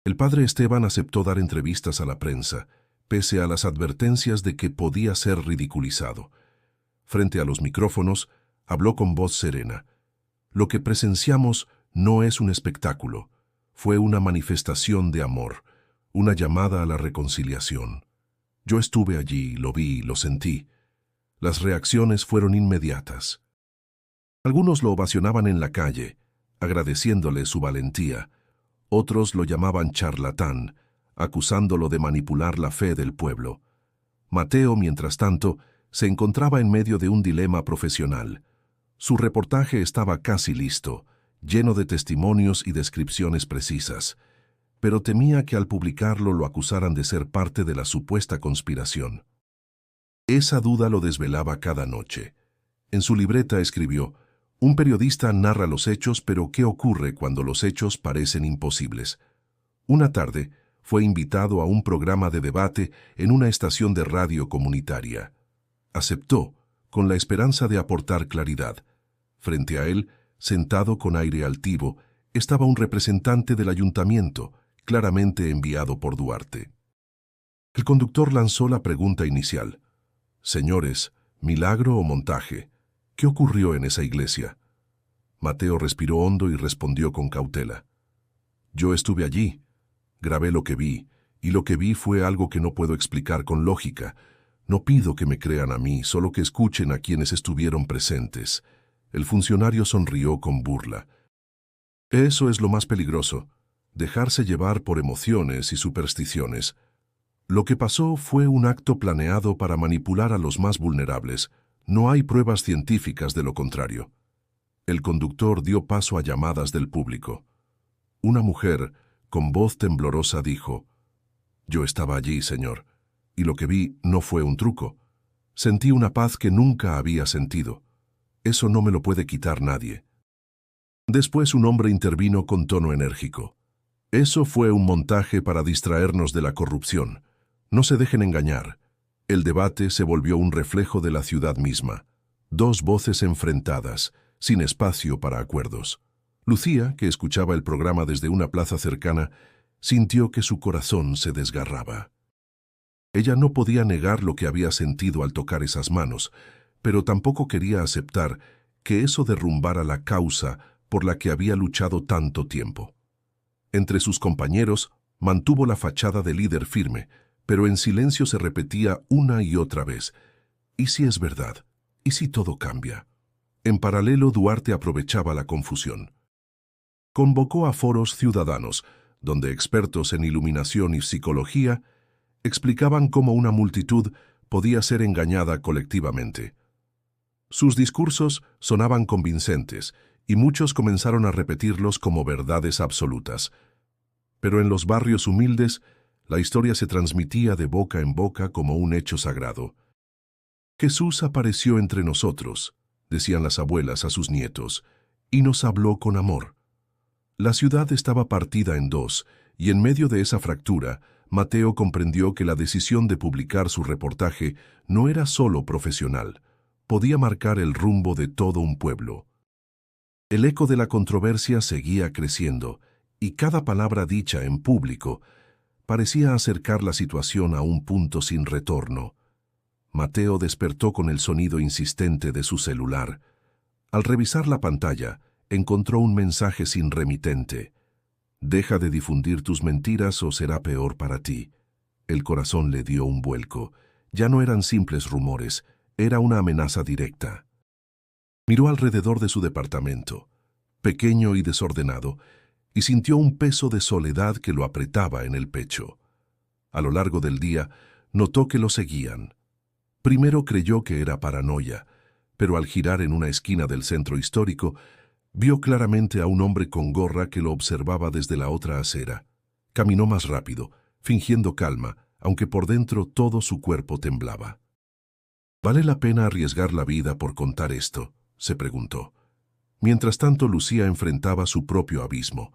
Speaker 1: El padre Esteban aceptó dar entrevistas a la prensa, pese a las advertencias de que podía ser ridiculizado. Frente a los micrófonos, habló con voz serena. «Lo que presenciamos no es un espectáculo. Fue una manifestación de amor, una llamada a la reconciliación. Yo estuve allí, lo vi, lo sentí. Las reacciones fueron inmediatas. Algunos lo ovacionaban en la calle, agradeciéndole su valentía. Otros lo llamaban charlatán, acusándolo de manipular la fe del pueblo. Mateo, mientras tanto, se encontraba en medio de un dilema profesional. Su reportaje estaba casi listo, lleno de testimonios y descripciones precisas, pero temía que al publicarlo lo acusaran de ser parte de la supuesta conspiración. Esa duda lo desvelaba cada noche. En su libreta escribió: «Un periodista narra los hechos, pero ¿qué ocurre cuando los hechos parecen imposibles?». Una tarde, fue invitado a un programa de debate en una estación de radio comunitaria. Aceptó, con la esperanza de aportar claridad. Frente a él, sentado con aire altivo, estaba un representante del ayuntamiento, claramente enviado por Duarte. El conductor lanzó la pregunta inicial: «Señores, ¿milagro o montaje? ¿Qué ocurrió en esa iglesia?». Mateo respiró hondo y respondió con cautela: «Yo estuve allí, grabé lo que vi, y lo que vi fue algo que no puedo explicar con lógica. No pido que me crean a mí, solo que escuchen a quienes estuvieron presentes». El funcionario sonrió con burla. «Eso es lo más peligroso, dejarse llevar por emociones y supersticiones. Lo que pasó fue un acto planeado para manipular a los más vulnerables. No hay pruebas científicas de lo contrario». El conductor dio paso a llamadas del público. Una mujer, con voz temblorosa, dijo: «Yo estaba allí, señor, y lo que vi no fue un truco. Sentí una paz que nunca había sentido. Eso no me lo puede quitar nadie». Después un hombre intervino con tono enérgico: «Eso fue un montaje para distraernos de la corrupción. No se dejen engañar». El debate se volvió un reflejo de la ciudad misma. Dos voces enfrentadas, sin espacio para acuerdos. Lucía, que escuchaba el programa desde una plaza cercana, sintió que su corazón se desgarraba. Ella no podía negar lo que había sentido al tocar esas manos, pero tampoco quería aceptar que eso derrumbara la causa por la que había luchado tanto tiempo. Entre sus compañeros mantuvo la fachada de líder firme, pero en silencio se repetía una y otra vez: «¿Y si es verdad? ¿Y si todo cambia?». En paralelo, Duarte aprovechaba la confusión. Convocó a foros ciudadanos, donde expertos en iluminación y psicología explicaban cómo una multitud podía ser engañada colectivamente. Sus discursos sonaban convincentes y muchos comenzaron a repetirlos como verdades absolutas. Pero en los barrios humildes, la historia se transmitía de boca en boca como un hecho sagrado. «Jesús apareció entre nosotros», decían las abuelas a sus nietos, «y nos habló con amor». La ciudad estaba partida en dos, y en medio de esa fractura, Mateo comprendió que la decisión de publicar su reportaje no era solo profesional, podía marcar el rumbo de todo un pueblo. El eco de la controversia seguía creciendo, y cada palabra dicha en público parecía acercar la situación a un punto sin retorno. Mateo despertó con el sonido insistente de su celular. Al revisar la pantalla, encontró un mensaje sin remitente: «Deja de difundir tus mentiras o será peor para ti». El corazón le dio un vuelco. Ya no eran simples rumores, era una amenaza directa. Miró alrededor de su departamento, pequeño y desordenado, y sintió un peso de soledad que lo apretaba en el pecho. A lo largo del día, notó que lo seguían. Primero creyó que era paranoia, pero al girar en una esquina del centro histórico, vio claramente a un hombre con gorra que lo observaba desde la otra acera. Caminó más rápido, fingiendo calma, aunque por dentro todo su cuerpo temblaba. «¿Vale la pena arriesgar la vida por contar esto?», se preguntó. Mientras tanto, Lucía enfrentaba su propio abismo.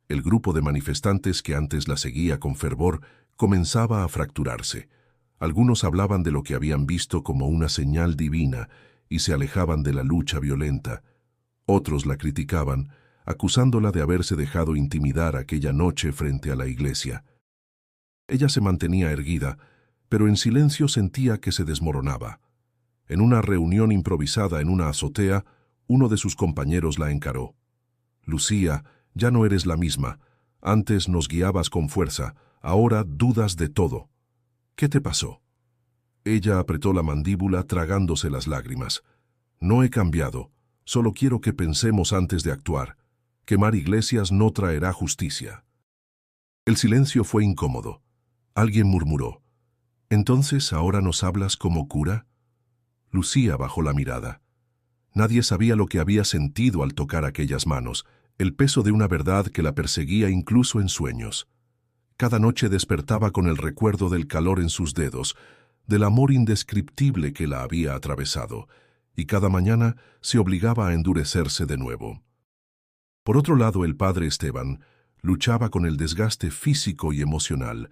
Speaker 1: El grupo de manifestantes que antes la seguía con fervor comenzaba a fracturarse. Algunos hablaban de lo que habían visto como una señal divina y se alejaban de la lucha violenta. Otros la criticaban, acusándola de haberse dejado intimidar aquella noche frente a la iglesia. Ella se mantenía erguida, pero en silencio sentía que se desmoronaba. En una reunión improvisada en una azotea, uno de sus compañeros la encaró: «Lucía, ya no eres la misma. Antes nos guiabas con fuerza, ahora dudas de todo. ¿Qué te pasó? Ella apretó la mandíbula tragándose las lágrimas. No he cambiado, solo quiero que pensemos antes de actuar. Quemar iglesias no traerá justicia. El silencio fue incómodo. Alguien murmuró. ¿Entonces ahora nos hablas como cura? Lucía bajó la mirada. Nadie sabía lo que había sentido al tocar aquellas manos, el peso de una verdad que la perseguía incluso en sueños. Cada noche despertaba con el recuerdo del calor en sus dedos, del amor indescriptible que la había atravesado, y cada mañana se obligaba a endurecerse de nuevo. Por otro lado, el padre Esteban luchaba con el desgaste físico y emocional.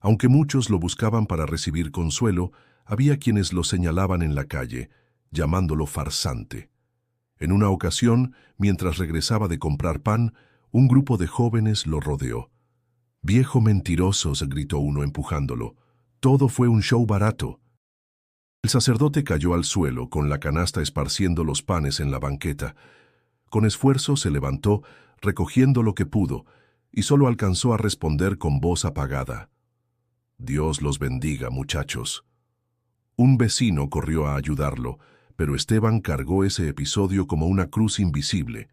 Speaker 1: Aunque muchos lo buscaban para recibir consuelo, había quienes lo señalaban en la calle, llamándolo farsante. En una ocasión, mientras regresaba de comprar pan, un grupo de jóvenes lo rodeó. «Viejo mentiroso», se gritó uno empujándolo. «Todo fue un show barato». El sacerdote cayó al suelo, con la canasta esparciendo los panes en la banqueta. Con esfuerzo se levantó, recogiendo lo que pudo, y solo alcanzó a responder con voz apagada. «Dios los bendiga, muchachos». Un vecino corrió a ayudarlo, pero Esteban cargó ese episodio como una cruz invisible.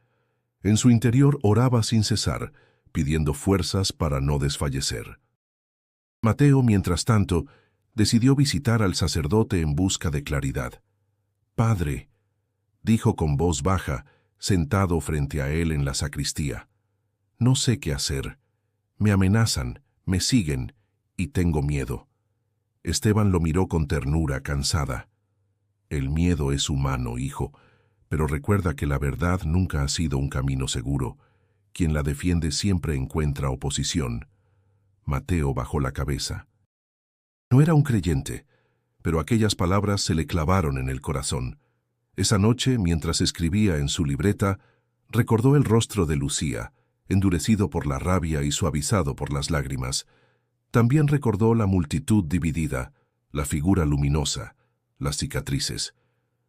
Speaker 1: En su interior oraba sin cesar, pidiendo fuerzas para no desfallecer. Mateo, mientras tanto, decidió visitar al sacerdote en busca de claridad. «Padre», dijo con voz baja, sentado frente a él en la sacristía, «no sé qué hacer. Me amenazan, me siguen, y tengo miedo». Esteban lo miró con ternura, cansada. «El miedo es humano, hijo, pero recuerda que la verdad nunca ha sido un camino seguro. Quien la defiende siempre encuentra oposición». Mateo bajó la cabeza. No era un creyente, pero aquellas palabras se le clavaron en el corazón. Esa noche, mientras escribía en su libreta, recordó el rostro de Lucía, endurecido por la rabia y suavizado por las lágrimas. También recordó la multitud dividida, la figura luminosa, las cicatrices.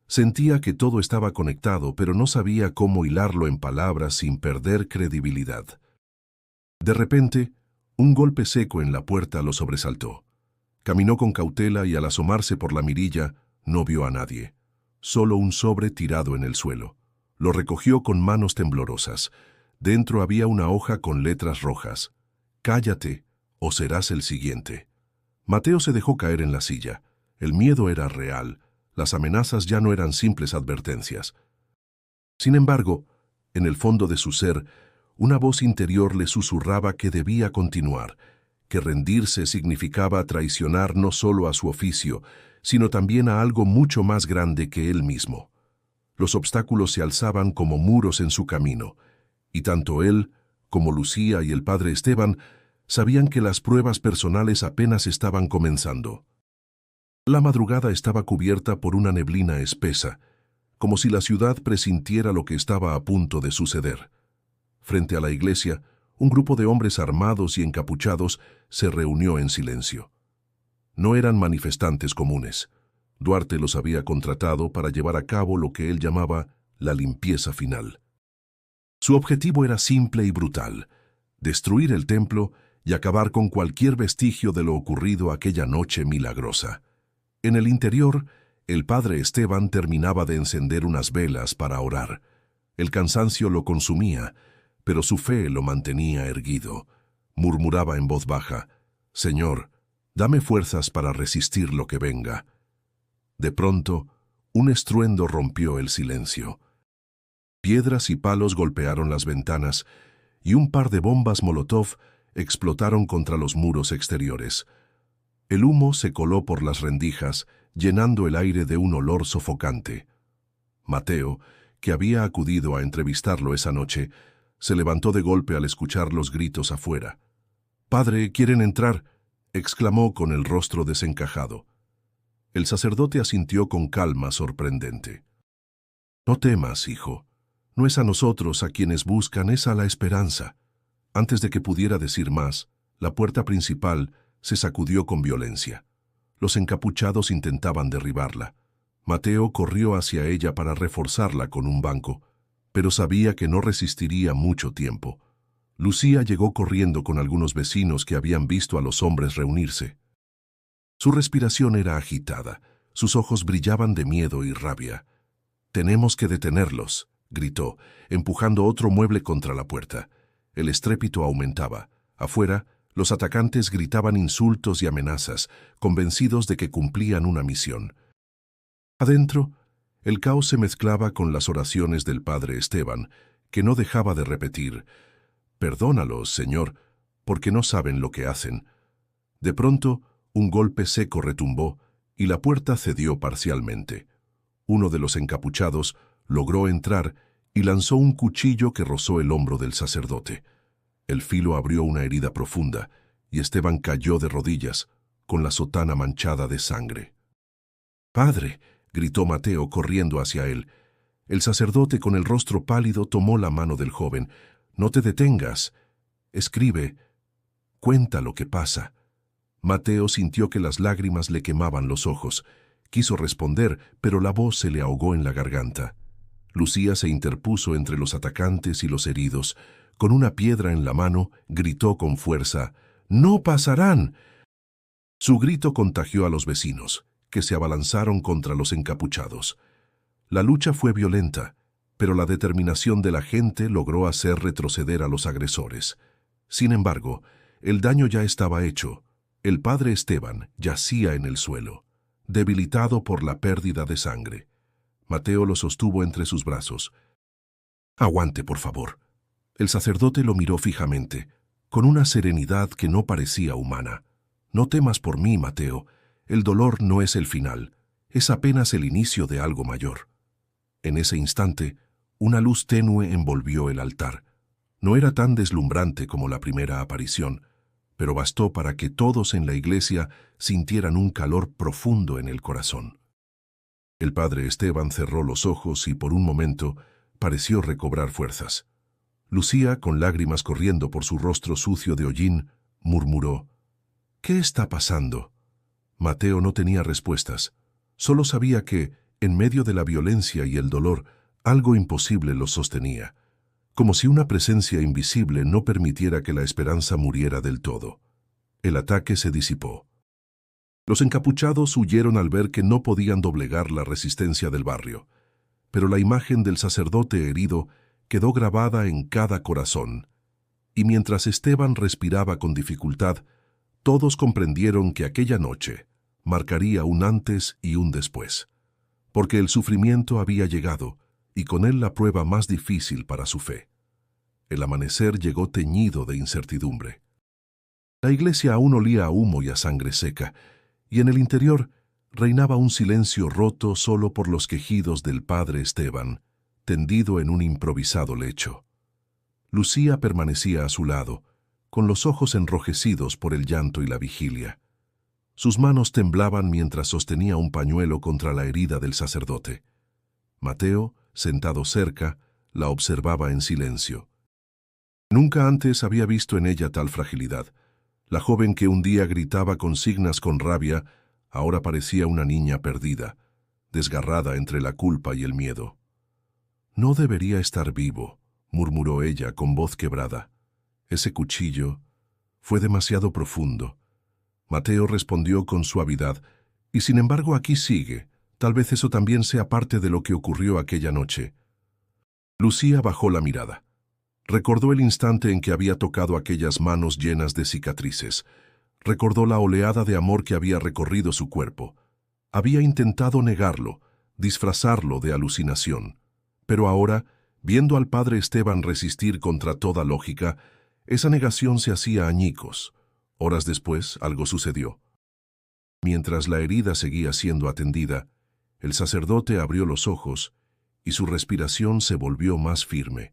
Speaker 1: Sentía que todo estaba conectado, pero no sabía cómo hilarlo en palabras sin perder credibilidad. De repente, un golpe seco en la puerta lo sobresaltó. Caminó con cautela y al asomarse por la mirilla, no vio a nadie. Solo un sobre tirado en el suelo. Lo recogió con manos temblorosas. Dentro había una hoja con letras rojas. «Cállate, o serás el siguiente». Mateo se dejó caer en la silla. El miedo era real. Las amenazas ya no eran simples advertencias. Sin embargo, en el fondo de su ser, una voz interior le susurraba que debía continuar, que rendirse significaba traicionar no solo a su oficio, sino también a algo mucho más grande que él mismo. Los obstáculos se alzaban como muros en su camino, y tanto él como Lucía y el padre Esteban sabían que las pruebas personales apenas estaban comenzando. La madrugada estaba cubierta por una neblina espesa, como si la ciudad presintiera lo que estaba a punto de suceder. Frente a la iglesia, un grupo de hombres armados y encapuchados se reunió en silencio. No eran manifestantes comunes. Duarte los había contratado para llevar a cabo lo que él llamaba la limpieza final. Su objetivo era simple y brutal: destruir el templo y acabar con cualquier vestigio de lo ocurrido aquella noche milagrosa. En el interior, el padre Esteban terminaba de encender unas velas para orar. El cansancio lo consumía, pero su fe lo mantenía erguido. Murmuraba en voz baja: «Señor, dame fuerzas para resistir lo que venga». De pronto, un estruendo rompió el silencio. Piedras y palos golpearon las ventanas, y un par de bombas Molotov explotaron contra los muros exteriores. El humo se coló por las rendijas, llenando el aire de un olor sofocante. Mateo, que había acudido a entrevistarlo esa noche, se levantó de golpe al escuchar los gritos afuera. «Padre, ¿quieren entrar?», exclamó con el rostro desencajado. El sacerdote asintió con calma sorprendente. «No temas, hijo. No es a nosotros a quienes buscan, es a la esperanza». Antes de que pudiera decir más, la puerta principal se sacudió con violencia. Los encapuchados intentaban derribarla. Mateo corrió hacia ella para reforzarla con un banco, pero sabía que no resistiría mucho tiempo. Lucía llegó corriendo con algunos vecinos que habían visto a los hombres reunirse. Su respiración era agitada, sus ojos brillaban de miedo y rabia. «Tenemos que detenerlos», gritó, empujando otro mueble contra la puerta. El estrépito aumentaba. Afuera, los atacantes gritaban insultos y amenazas, convencidos de que cumplían una misión. Adentro, el caos se mezclaba con las oraciones del padre Esteban, que no dejaba de repetir: «Perdónalos, Señor, porque no saben lo que hacen». De pronto, un golpe seco retumbó y la puerta cedió parcialmente. Uno de los encapuchados logró entrar y lanzó un cuchillo que rozó el hombro del sacerdote. El filo abrió una herida profunda y Esteban cayó de rodillas, con la sotana manchada de sangre. «Padre», gritó Mateo corriendo hacia él. El sacerdote, con el rostro pálido, tomó la mano del joven. «No te detengas. Escribe. Cuenta lo que pasa». Mateo sintió que las lágrimas le quemaban los ojos. Quiso responder, pero la voz se le ahogó en la garganta. Lucía se interpuso entre los atacantes y los heridos. Con una piedra en la mano, gritó con fuerza: «¡No pasarán!». Su grito contagió a los vecinos, que se abalanzaron contra los encapuchados. La lucha fue violenta, pero la determinación de la gente logró hacer retroceder a los agresores. Sin embargo, el daño ya estaba hecho. El padre Esteban yacía en el suelo, debilitado por la pérdida de sangre. Mateo lo sostuvo entre sus brazos. «Aguante, por favor». El sacerdote lo miró fijamente, con una serenidad que no parecía humana. «No temas por mí, Mateo. El dolor no es el final, es apenas el inicio de algo mayor». En ese instante, una luz tenue envolvió el altar. No era tan deslumbrante como la primera aparición, pero bastó para que todos en la iglesia sintieran un calor profundo en el corazón. El padre Esteban cerró los ojos y por un momento pareció recobrar fuerzas. Lucía, con lágrimas corriendo por su rostro sucio de hollín, murmuró: «¿Qué está pasando?». Mateo no tenía respuestas. Solo sabía que, en medio de la violencia y el dolor, algo imposible los sostenía, como si una presencia invisible no permitiera que la esperanza muriera del todo. El ataque se disipó. Los encapuchados huyeron al ver que no podían doblegar la resistencia del barrio, pero la imagen del sacerdote herido quedó grabada en cada corazón, y mientras Esteban respiraba con dificultad, todos comprendieron que aquella noche marcaría un antes y un después, porque el sufrimiento había llegado, y con él la prueba más difícil para su fe. El amanecer llegó teñido de incertidumbre. La iglesia aún olía a humo y a sangre seca, y en el interior reinaba un silencio roto solo por los quejidos del padre Esteban, tendido en un improvisado lecho. Lucía permanecía a su lado, con los ojos enrojecidos por el llanto y la vigilia. Sus manos temblaban mientras sostenía un pañuelo contra la herida del sacerdote. Mateo, sentado cerca, la observaba en silencio. Nunca antes había visto en ella tal fragilidad. La joven que un día gritaba consignas con rabia, ahora parecía una niña perdida, desgarrada entre la culpa y el miedo. «No debería estar vivo», murmuró ella con voz quebrada. «Ese cuchillo fue demasiado profundo». Mateo respondió con suavidad: «Y sin embargo aquí sigue. Tal vez eso también sea parte de lo que ocurrió aquella noche». Lucía bajó la mirada. Recordó el instante en que había tocado aquellas manos llenas de cicatrices. Recordó la oleada de amor que había recorrido su cuerpo. Había intentado negarlo, disfrazarlo de alucinación. Pero ahora, viendo al padre Esteban resistir contra toda lógica, esa negación se hacía añicos. Horas después, algo sucedió. Mientras la herida seguía siendo atendida, el sacerdote abrió los ojos y su respiración se volvió más firme.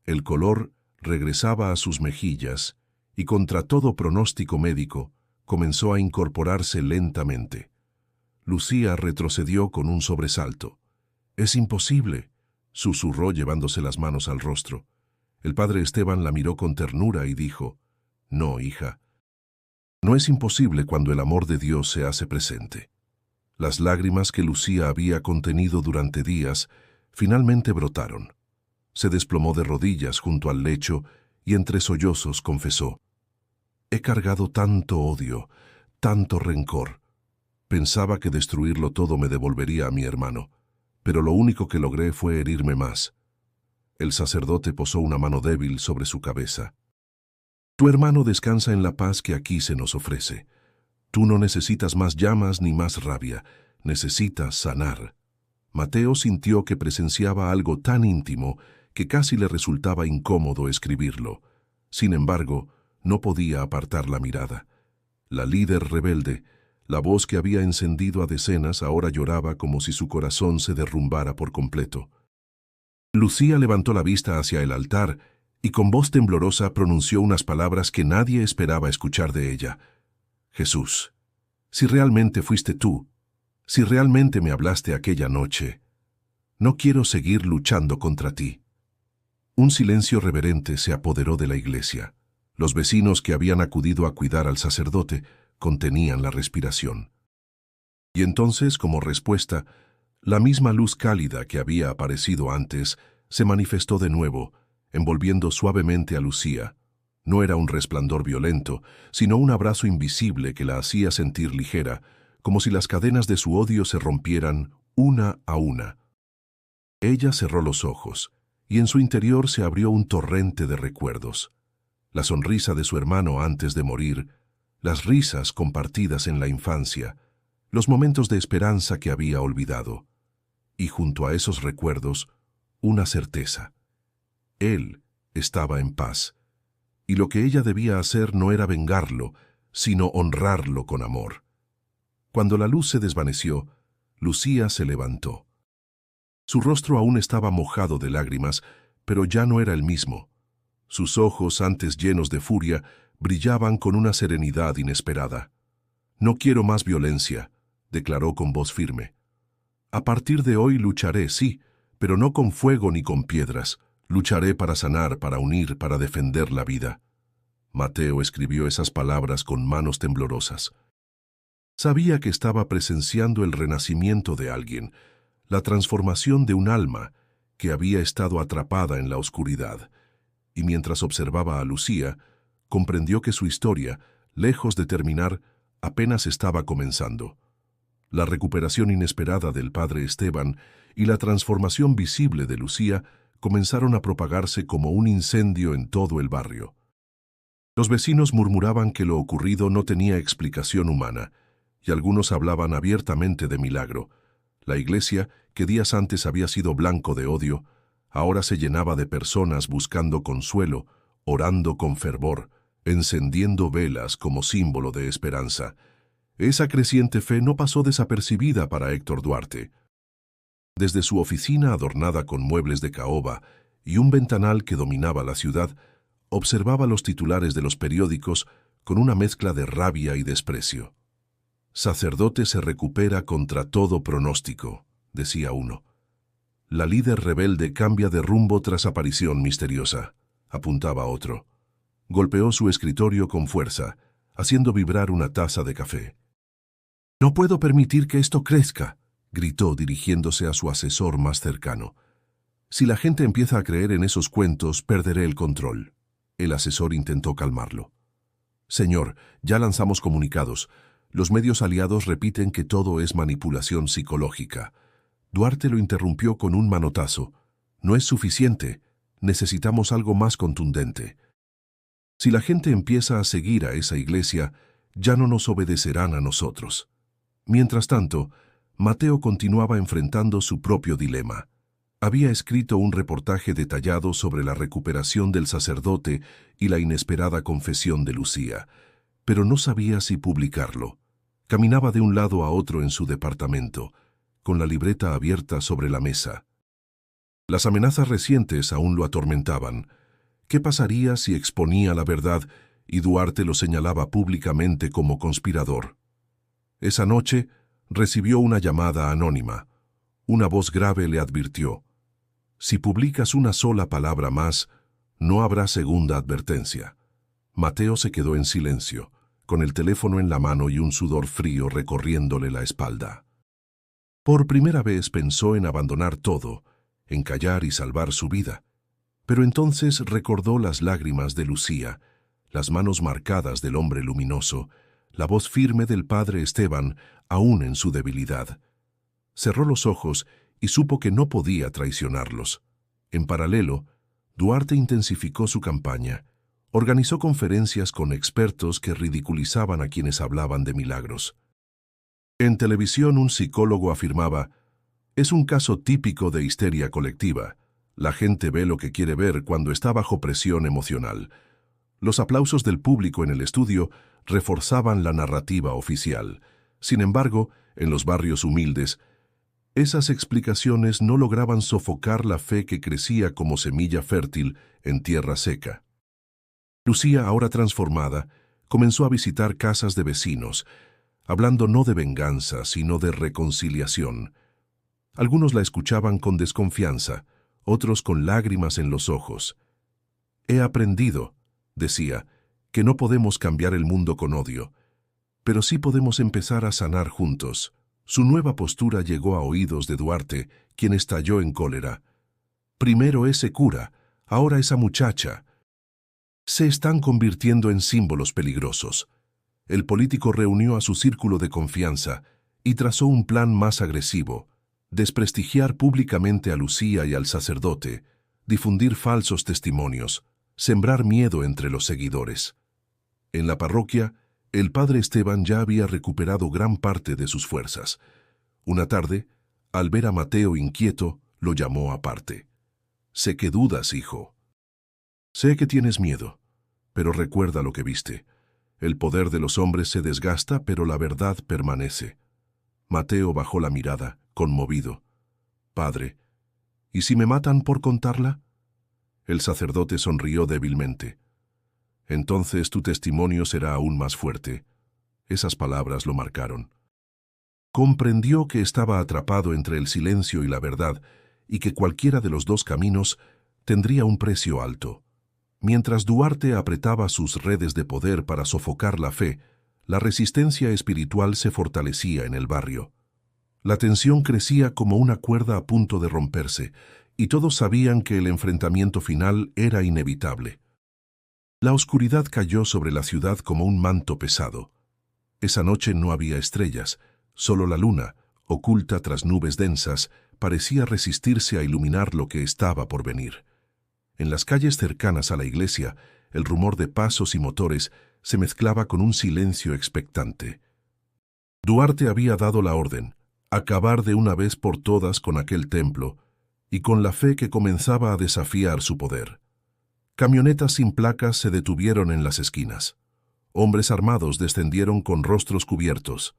Speaker 1: El color regresaba a sus mejillas y, contra todo pronóstico médico, comenzó a incorporarse lentamente. Lucía retrocedió con un sobresalto. «Es imposible», susurró llevándose las manos al rostro. El padre Esteban la miró con ternura y dijo: «No, hija. No es imposible cuando el amor de Dios se hace presente». Las lágrimas que Lucía había contenido durante días finalmente brotaron. Se desplomó de rodillas junto al lecho y entre sollozos confesó: «He cargado tanto odio, tanto rencor. Pensaba que destruirlo todo me devolvería a mi hermano, pero lo único que logré fue herirme más». El sacerdote posó una mano débil sobre su cabeza. «Tu hermano descansa en la paz que aquí se nos ofrece. Tú no necesitas más llamas ni más rabia, necesitas sanar». Mateo sintió que presenciaba algo tan íntimo que casi le resultaba incómodo escribirlo. Sin embargo, no podía apartar la mirada. La líder rebelde, la voz que había encendido a decenas, ahora lloraba como si su corazón se derrumbara por completo. Lucía levantó la vista hacia el altar y con voz temblorosa pronunció unas palabras que nadie esperaba escuchar de ella. «Jesús, si realmente fuiste tú, si realmente me hablaste aquella noche, no quiero seguir luchando contra ti». Un silencio reverente se apoderó de la iglesia. Los vecinos que habían acudido a cuidar al sacerdote contenían la respiración. Y entonces, como respuesta, la misma luz cálida que había aparecido antes se manifestó de nuevo, envolviendo suavemente a Lucía. No era un resplandor violento, sino un abrazo invisible que la hacía sentir ligera, como si las cadenas de su odio se rompieran una a una. Ella cerró los ojos, y en su interior se abrió un torrente de recuerdos. La sonrisa de su hermano antes de morir, las risas compartidas en la infancia, los momentos de esperanza que había olvidado. Y junto a esos recuerdos, una certeza. Él estaba en paz, y lo que ella debía hacer no era vengarlo, sino honrarlo con amor. Cuando la luz se desvaneció, Lucía se levantó. Su rostro aún estaba mojado de lágrimas, pero ya no era el mismo. Sus ojos, antes llenos de furia, brillaban con una serenidad inesperada. «No quiero más violencia», declaró con voz firme. «A partir de hoy lucharé, sí, pero no con fuego ni con piedras. Lucharé para sanar, para unir, para defender la vida». Mateo escribió esas palabras con manos temblorosas. Sabía que estaba presenciando el renacimiento de alguien, la transformación de un alma que había estado atrapada en la oscuridad. Y mientras observaba a Lucía, comprendió que su historia, lejos de terminar, apenas estaba comenzando. La recuperación inesperada del padre Esteban y la transformación visible de Lucía comenzaron a propagarse como un incendio en todo el barrio. Los vecinos murmuraban que lo ocurrido no tenía explicación humana, y algunos hablaban abiertamente de milagro. La iglesia, que días antes había sido blanco de odio, ahora se llenaba de personas buscando consuelo, orando con fervor, encendiendo velas como símbolo de esperanza. Esa creciente fe no pasó desapercibida para Héctor Duarte. Desde su oficina adornada con muebles de caoba y un ventanal que dominaba la ciudad, observaba los titulares de los periódicos con una mezcla de rabia y desprecio. «Sacerdote se recupera contra todo pronóstico», decía uno. «La líder rebelde cambia de rumbo tras aparición misteriosa», apuntaba otro. Golpeó su escritorio con fuerza, haciendo vibrar una taza de café. «No puedo permitir que esto crezca», gritó dirigiéndose a su asesor más cercano. «Si la gente empieza a creer en esos cuentos, perderé el control». El asesor intentó calmarlo. «Señor, ya lanzamos comunicados. Los medios aliados repiten que todo es manipulación psicológica». Duarte lo interrumpió con un manotazo. «No es suficiente. Necesitamos algo más contundente. Si la gente empieza a seguir a esa iglesia, ya no nos obedecerán a nosotros». Mientras tanto, Mateo continuaba enfrentando su propio dilema. Había escrito un reportaje detallado sobre la recuperación del sacerdote y la inesperada confesión de Lucía, pero no sabía si publicarlo. Caminaba de un lado a otro en su departamento, con la libreta abierta sobre la mesa. Las amenazas recientes aún lo atormentaban. ¿Qué pasaría si exponía la verdad y Duarte lo señalaba públicamente como conspirador? Esa noche recibió una llamada anónima. Una voz grave le advirtió: «Si publicas una sola palabra más, no habrá segunda advertencia». Mateo se quedó en silencio, con el teléfono en la mano y un sudor frío recorriéndole la espalda. Por primera vez pensó en abandonar todo, en callar y salvar su vida. Pero entonces recordó las lágrimas de Lucía, las manos marcadas del hombre luminoso, la voz firme del padre Esteban, aún en su debilidad. Cerró los ojos y supo que no podía traicionarlos. En paralelo, Duarte intensificó su campaña. Organizó conferencias con expertos que ridiculizaban a quienes hablaban de milagros. En televisión, un psicólogo afirmaba: «Es un caso típico de histeria colectiva. La gente ve lo que quiere ver cuando está bajo presión emocional». Los aplausos del público en el estudio reforzaban la narrativa oficial. Sin embargo, en los barrios humildes, esas explicaciones no lograban sofocar la fe que crecía como semilla fértil en tierra seca. Lucía, ahora transformada, comenzó a visitar casas de vecinos, hablando no de venganza, sino de reconciliación. Algunos la escuchaban con desconfianza, otros con lágrimas en los ojos. «He aprendido», decía, «que no podemos cambiar el mundo con odio, pero sí podemos empezar a sanar juntos». Su nueva postura llegó a oídos de Duarte, quien estalló en cólera. «Primero ese cura, ahora esa muchacha. Se están convirtiendo en símbolos peligrosos». El político reunió a su círculo de confianza y trazó un plan más agresivo: desprestigiar públicamente a Lucía y al sacerdote, difundir falsos testimonios, sembrar miedo entre los seguidores. En la parroquia, el padre Esteban ya había recuperado gran parte de sus fuerzas. Una tarde, al ver a Mateo inquieto, lo llamó aparte. «Sé que dudas, hijo. Sé que tienes miedo, pero recuerda lo que viste. El poder de los hombres se desgasta, pero la verdad permanece». Mateo bajó la mirada, conmovido. «Padre, ¿y si me matan por contarla?». El sacerdote sonrió débilmente. «Entonces tu testimonio será aún más fuerte». Esas palabras lo marcaron. Comprendió que estaba atrapado entre el silencio y la verdad, y que cualquiera de los dos caminos tendría un precio alto. Mientras Duarte apretaba sus redes de poder para sofocar la fe, la resistencia espiritual se fortalecía en el barrio. La tensión crecía como una cuerda a punto de romperse, y todos sabían que el enfrentamiento final era inevitable. La oscuridad cayó sobre la ciudad como un manto pesado. Esa noche no había estrellas, solo la luna, oculta tras nubes densas, parecía resistirse a iluminar lo que estaba por venir. En las calles cercanas a la iglesia, el rumor de pasos y motores se mezclaba con un silencio expectante. Duarte había dado la orden: acabar de una vez por todas con aquel templo, y con la fe que comenzaba a desafiar su poder. Camionetas sin placas se detuvieron en las esquinas. Hombres armados descendieron con rostros cubiertos.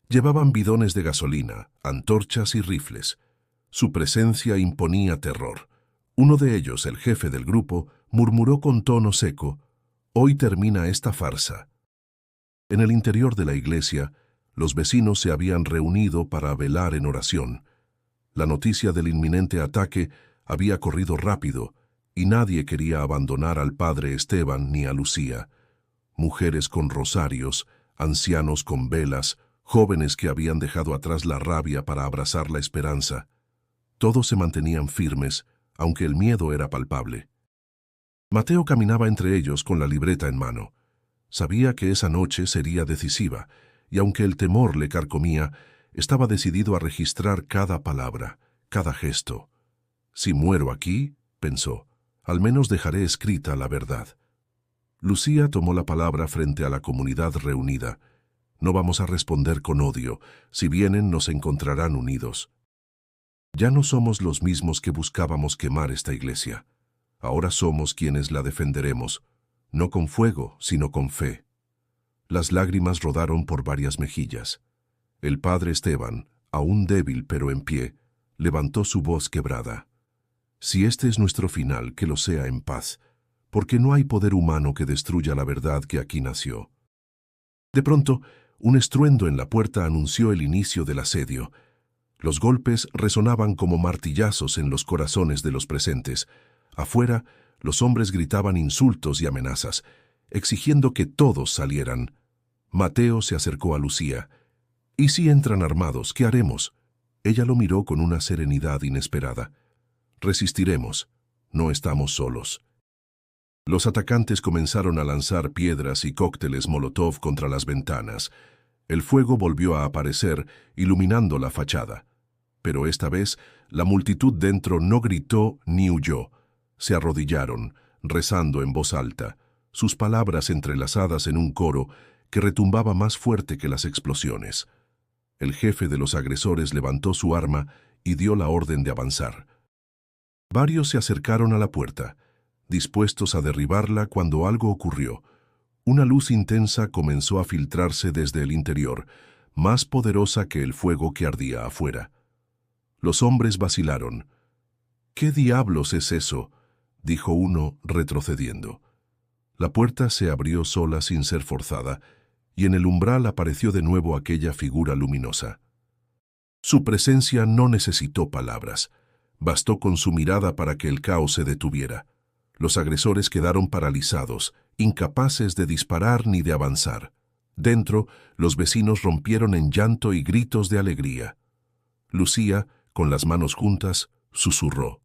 Speaker 1: Llevaban bidones de gasolina, antorchas y rifles. Su presencia imponía terror. Uno de ellos, el jefe del grupo, murmuró con tono seco: «Hoy termina esta farsa». En el interior de la iglesia, los vecinos se habían reunido para velar en oración. La noticia del inminente ataque había corrido rápido, y nadie quería abandonar al padre Esteban ni a Lucía. Mujeres con rosarios, ancianos con velas, jóvenes que habían dejado atrás la rabia para abrazar la esperanza. Todos se mantenían firmes, aunque el miedo era palpable. Mateo caminaba entre ellos con la libreta en mano. Sabía que esa noche sería decisiva, y aunque el temor le carcomía, estaba decidido a registrar cada palabra, cada gesto. «Si muero aquí», pensó, «al menos dejaré escrita la verdad». Lucía tomó la palabra frente a la comunidad reunida. «No vamos a responder con odio. Si vienen, nos encontrarán unidos. Ya no somos los mismos que buscábamos quemar esta iglesia. Ahora somos quienes la defenderemos, no con fuego, sino con fe». Las lágrimas rodaron por varias mejillas. El padre Esteban, aún débil pero en pie, levantó su voz quebrada. «Si este es nuestro final, que lo sea en paz, porque no hay poder humano que destruya la verdad que aquí nació». De pronto, un estruendo en la puerta anunció el inicio del asedio. Los golpes resonaban como martillazos en los corazones de los presentes. Afuera, los hombres gritaban insultos y amenazas, exigiendo que todos salieran. Mateo se acercó a Lucía. «¿Y si entran armados, qué haremos?». Ella lo miró con una serenidad inesperada. «Resistiremos. no estamos solos. Los atacantes comenzaron a lanzar piedras y cócteles Molotov contra las ventanas. El fuego volvió a aparecer, iluminando la fachada. Pero esta vez, la multitud dentro no gritó ni huyó. Se arrodillaron, rezando en voz alta, sus palabras entrelazadas en un coro que retumbaba más fuerte que las explosiones. El jefe de los agresores levantó su arma y dio la orden de avanzar. Varios se acercaron a la puerta, dispuestos a derribarla cuando algo ocurrió. Una luz intensa comenzó a filtrarse desde el interior, más poderosa que el fuego que ardía afuera. Los hombres vacilaron. «¿Qué diablos es eso?», dijo uno, retrocediendo. La puerta se abrió sola sin ser forzada, y en el umbral apareció de nuevo aquella figura luminosa. Su presencia no necesitó palabras. Bastó con su mirada para que el caos se detuviera. Los agresores quedaron paralizados, incapaces de disparar ni de avanzar. Dentro, los vecinos rompieron en llanto y gritos de alegría. Lucía, con las manos juntas, susurró.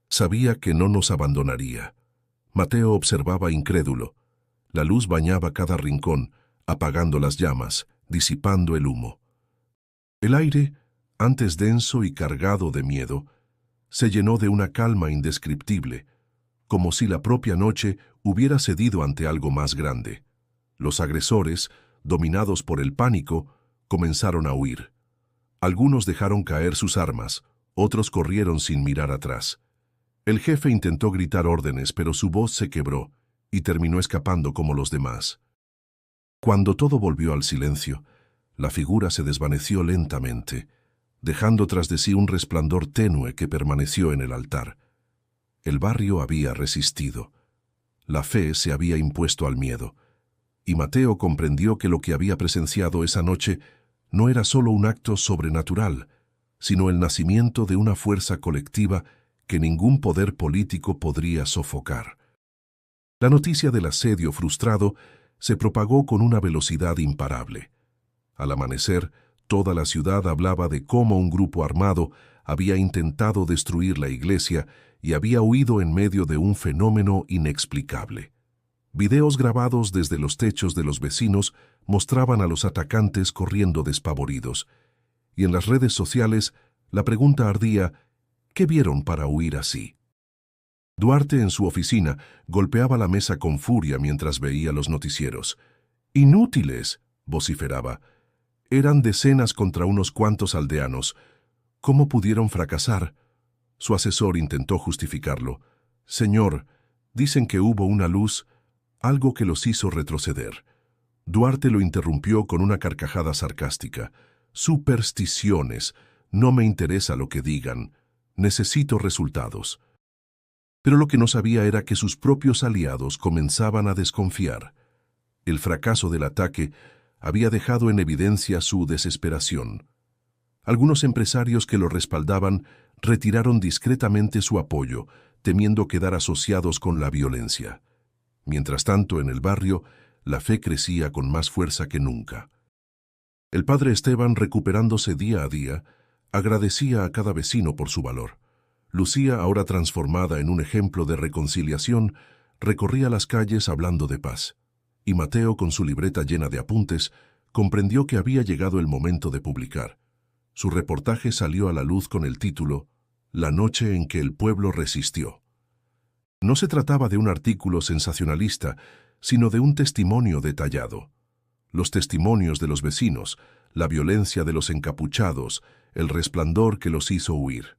Speaker 1: Sabía que no nos abandonaría. Mateo observaba incrédulo. La luz bañaba cada rincón, apagando las llamas, disipando el humo. El aire, antes denso y cargado de miedo, se llenó de una calma indescriptible, como si la propia noche hubiera cedido ante algo más grande. Los agresores, dominados por el pánico, comenzaron a huir. Algunos dejaron caer sus armas, otros corrieron sin mirar atrás. El jefe intentó gritar órdenes, pero su voz se quebró y terminó escapando como los demás. Cuando todo volvió al silencio, la figura se desvaneció lentamente, dejando tras de sí un resplandor tenue que permaneció en el altar. El barrio había resistido. La fe se había impuesto al miedo, y Mateo comprendió que lo que había presenciado esa noche no era solo un acto sobrenatural, sino el nacimiento de una fuerza colectiva que ningún poder político podría sofocar. La noticia del asedio frustrado se propagó con una velocidad imparable. Al amanecer, toda la ciudad hablaba de cómo un grupo armado había intentado destruir la iglesia y había huido en medio de un fenómeno inexplicable. Videos grabados desde los techos de los vecinos mostraban a los atacantes corriendo despavoridos, y en las redes sociales la pregunta ardía: ¿qué vieron para huir así? Duarte, en su oficina, golpeaba la mesa con furia mientras veía los noticieros. «¡Inútiles!», vociferaba. «Eran decenas contra unos cuantos aldeanos. ¿Cómo pudieron fracasar?». Su asesor intentó justificarlo. «Señor, dicen que hubo una luz, algo que los hizo retroceder». Duarte lo interrumpió con una carcajada sarcástica. «Supersticiones. No me interesa lo que digan. Necesito resultados». Pero lo que no sabía era que sus propios aliados comenzaban a desconfiar. El fracaso del ataque había dejado en evidencia su desesperación. Algunos empresarios que lo respaldaban retiraron discretamente su apoyo, temiendo quedar asociados con la violencia. Mientras tanto, en el barrio, la fe crecía con más fuerza que nunca. El padre Esteban, recuperándose día a día, agradecía a cada vecino por su valor. Lucía, ahora transformada en un ejemplo de reconciliación, recorría las calles hablando de paz. Y Mateo, con su libreta llena de apuntes, comprendió que había llegado el momento de publicar. Su reportaje salió a la luz con el título «La noche en que el pueblo resistió». No se trataba de un artículo sensacionalista, sino de un testimonio detallado. Los testimonios de los vecinos, la violencia de los encapuchados, el resplandor que los hizo huir.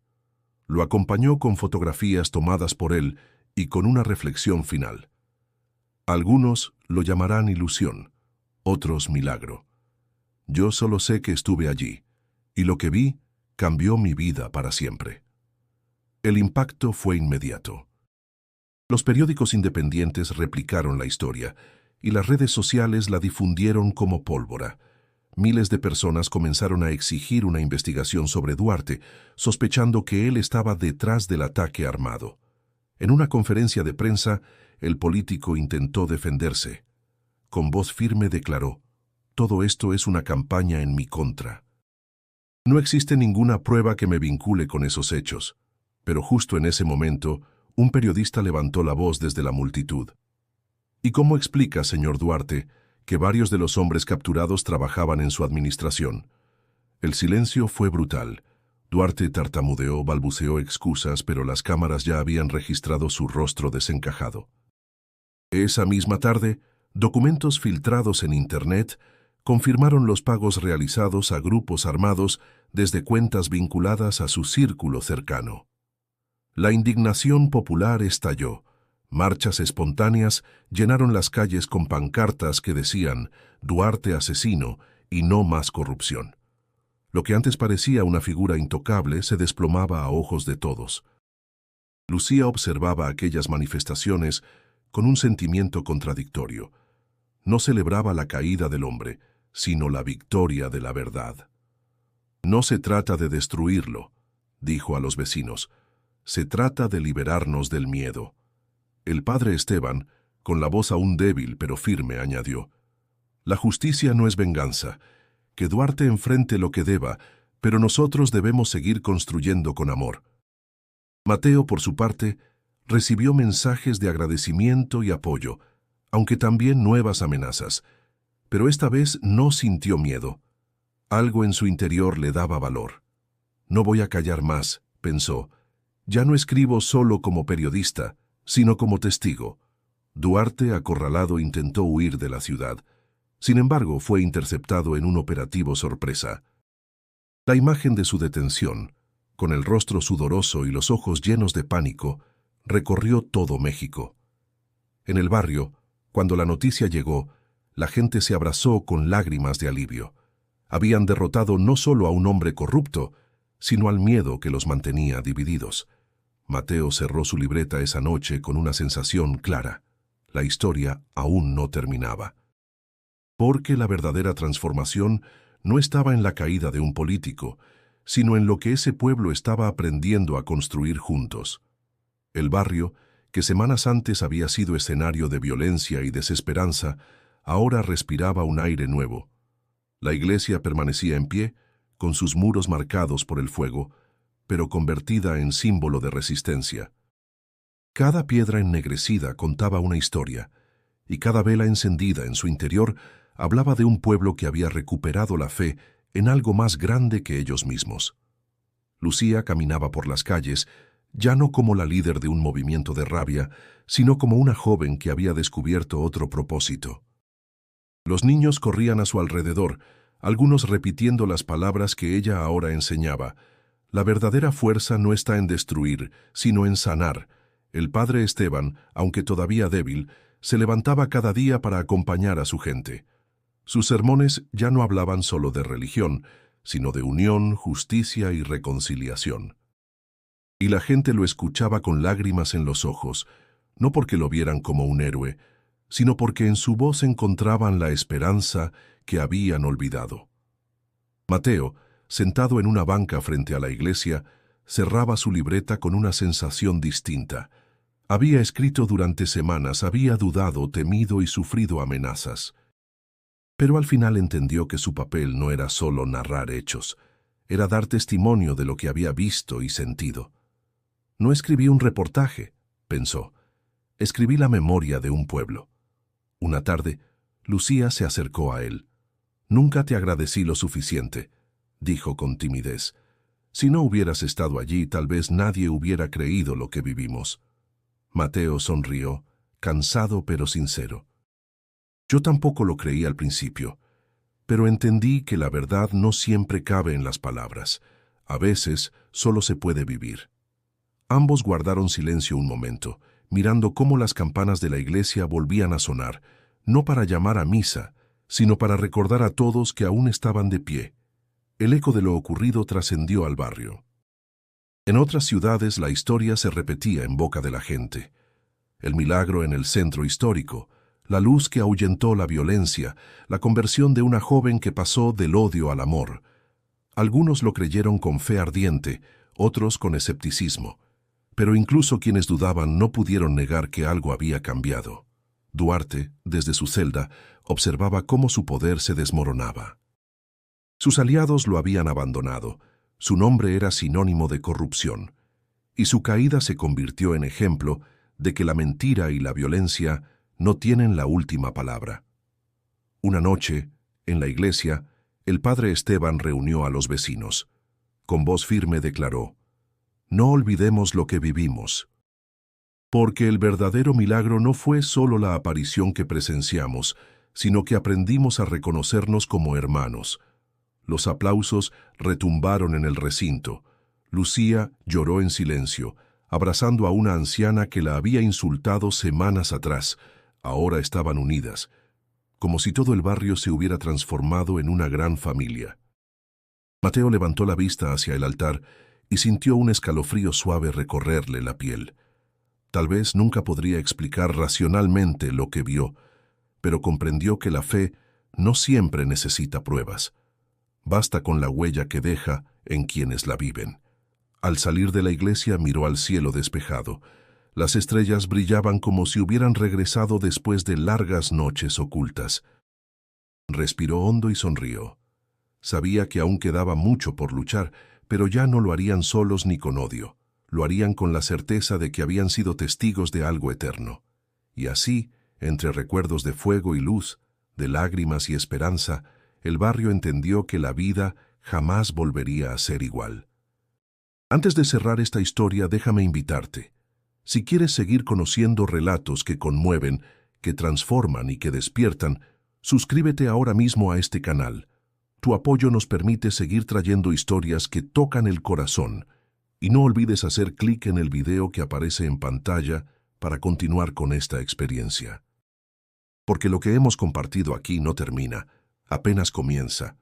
Speaker 1: Lo acompañó con fotografías tomadas por él y con una reflexión final. Algunos lo llamarán ilusión, otros milagro. Yo solo sé que estuve allí, y lo que vi cambió mi vida para siempre. El impacto fue inmediato. Los periódicos independientes replicaron la historia, y las redes sociales la difundieron como pólvora. Miles de personas comenzaron a exigir una investigación sobre Duarte, sospechando que él estaba detrás del ataque armado. En una conferencia de prensa, el político intentó defenderse. Con voz firme declaró: «Todo esto es una campaña en mi contra. No existe ninguna prueba que me vincule con esos hechos». Pero justo en ese momento, Un periodista levantó la voz desde la multitud. ¿Y cómo explica, señor Duarte, que varios de los hombres capturados trabajaban en su administración? El silencio fue brutal. Duarte tartamudeó, balbuceó excusas, pero las cámaras ya habían registrado su rostro desencajado. Esa misma tarde, documentos filtrados en Internet confirmaron los pagos realizados a grupos armados desde cuentas vinculadas a su círculo cercano. La indignación popular estalló. Marchas espontáneas llenaron las calles con pancartas que decían «Duarte asesino» y «No más corrupción». Lo que antes parecía una figura intocable se desplomaba a ojos de todos. Lucía observaba aquellas manifestaciones con un sentimiento contradictorio. No celebraba la caída del hombre, sino la victoria de la verdad. «No se trata de destruirlo», dijo a los vecinos. «Se trata de liberarnos del miedo». El padre Esteban, con la voz aún débil pero firme, añadió: «La justicia no es venganza. Que Duarte enfrente lo que deba, pero nosotros debemos seguir construyendo con amor». Mateo, por su parte, recibió mensajes de agradecimiento y apoyo, aunque también nuevas amenazas. Pero esta vez no sintió miedo. Algo en su interior le daba valor. «No voy a callar más», pensó. «Ya no escribo solo como periodista, sino como testigo». Duarte, acorralado, intentó huir de la ciudad. Sin embargo, fue interceptado en un operativo sorpresa. La imagen de su detención, con el rostro sudoroso y los ojos llenos de pánico, recorrió todo México. En el barrio, cuando la noticia llegó, la gente se abrazó con lágrimas de alivio. Habían derrotado no solo a un hombre corrupto, sino al miedo que los mantenía divididos. Mateo cerró su libreta esa noche con una sensación clara. La historia aún no terminaba. Porque la verdadera transformación no estaba en la caída de un político, sino en lo que ese pueblo estaba aprendiendo a construir juntos. El barrio, que semanas antes había sido escenario de violencia y desesperanza, ahora respiraba un aire nuevo. La iglesia permanecía en pie, con sus muros marcados por el fuego, pero convertida en símbolo de resistencia. Cada piedra ennegrecida contaba una historia, y cada vela encendida en su interior hablaba de un pueblo que había recuperado la fe en algo más grande que ellos mismos. Lucía caminaba por las calles, ya no como la líder de un movimiento de rabia, sino como una joven que había descubierto otro propósito. Los niños corrían a su alrededor, algunos repitiendo las palabras que ella ahora enseñaba. La verdadera fuerza no está en destruir, sino en sanar. El padre Esteban, aunque todavía débil, se levantaba cada día para acompañar a su gente. Sus sermones ya no hablaban solo de religión, sino de unión, justicia y reconciliación. Y la gente lo escuchaba con lágrimas en los ojos, no porque lo vieran como un héroe, sino porque en su voz encontraban la esperanza que habían olvidado. Mateo, sentado en una banca frente a la iglesia, cerraba su libreta con una sensación distinta. Había escrito durante semanas, había dudado, temido y sufrido amenazas. Pero al final entendió que su papel no era solo narrar hechos, era dar testimonio de lo que había visto y sentido. No escribí un reportaje, pensó. Escribí la memoria de un pueblo. Una tarde, Lucía se acercó a él. «Nunca te agradecí lo suficiente», dijo con timidez. «Si no hubieras estado allí, tal vez nadie hubiera creído lo que vivimos». Mateo sonrió, cansado pero sincero. «Yo tampoco lo creí al principio, pero entendí que la verdad no siempre cabe en las palabras. A veces solo se puede vivir». Ambos guardaron silencio un momento, mirando cómo las campanas de la iglesia volvían a sonar, no para llamar a misa, sino para recordar a todos que aún estaban de pie. El eco de lo ocurrido trascendió al barrio. En otras ciudades la historia se repetía en boca de la gente. El milagro en el centro histórico, la luz que ahuyentó la violencia, la conversión de una joven que pasó del odio al amor. Algunos lo creyeron con fe ardiente, otros con escepticismo. Pero incluso quienes dudaban no pudieron negar que algo había cambiado. Duarte, desde su celda, observaba cómo su poder se desmoronaba. Sus aliados lo habían abandonado. Su nombre era sinónimo de corrupción. y su caída se convirtió en ejemplo de que la mentira y la violencia no tienen la última palabra. Una noche, en la iglesia, el padre Esteban reunió a los vecinos. Con voz firme declaró: «No olvidemos lo que vivimos». Porque el verdadero milagro no fue solo la aparición que presenciamos, sino que aprendimos a reconocernos como hermanos. Los aplausos retumbaron en el recinto. Lucía lloró en silencio, abrazando a una anciana que la había insultado semanas atrás. Ahora estaban unidas, como si todo el barrio se hubiera transformado en una gran familia. Mateo levantó la vista hacia el altar y sintió un escalofrío suave recorrerle la piel. Tal vez nunca podría explicar racionalmente lo que vio, pero comprendió que la fe no siempre necesita pruebas. Basta con la huella que deja en quienes la viven. Al salir de la iglesia miró al cielo despejado. Las estrellas brillaban como si hubieran regresado después de largas noches ocultas. Respiró hondo y sonrió. Sabía que aún quedaba mucho por luchar, pero ya no lo harían solos ni con odio. Lo harían con la certeza de que habían sido testigos de algo eterno. Y así, entre recuerdos de fuego y luz, de lágrimas y esperanza, el barrio entendió que la vida jamás volvería a ser igual. Antes de cerrar esta historia, déjame invitarte. Si quieres seguir conociendo relatos que conmueven, que transforman y que despiertan, suscríbete ahora mismo a este canal. Tu apoyo nos permite seguir trayendo historias que tocan el corazón. Y no olvides hacer clic en el video que aparece en pantalla para continuar con esta experiencia. Porque lo que hemos compartido aquí no termina, apenas comienza.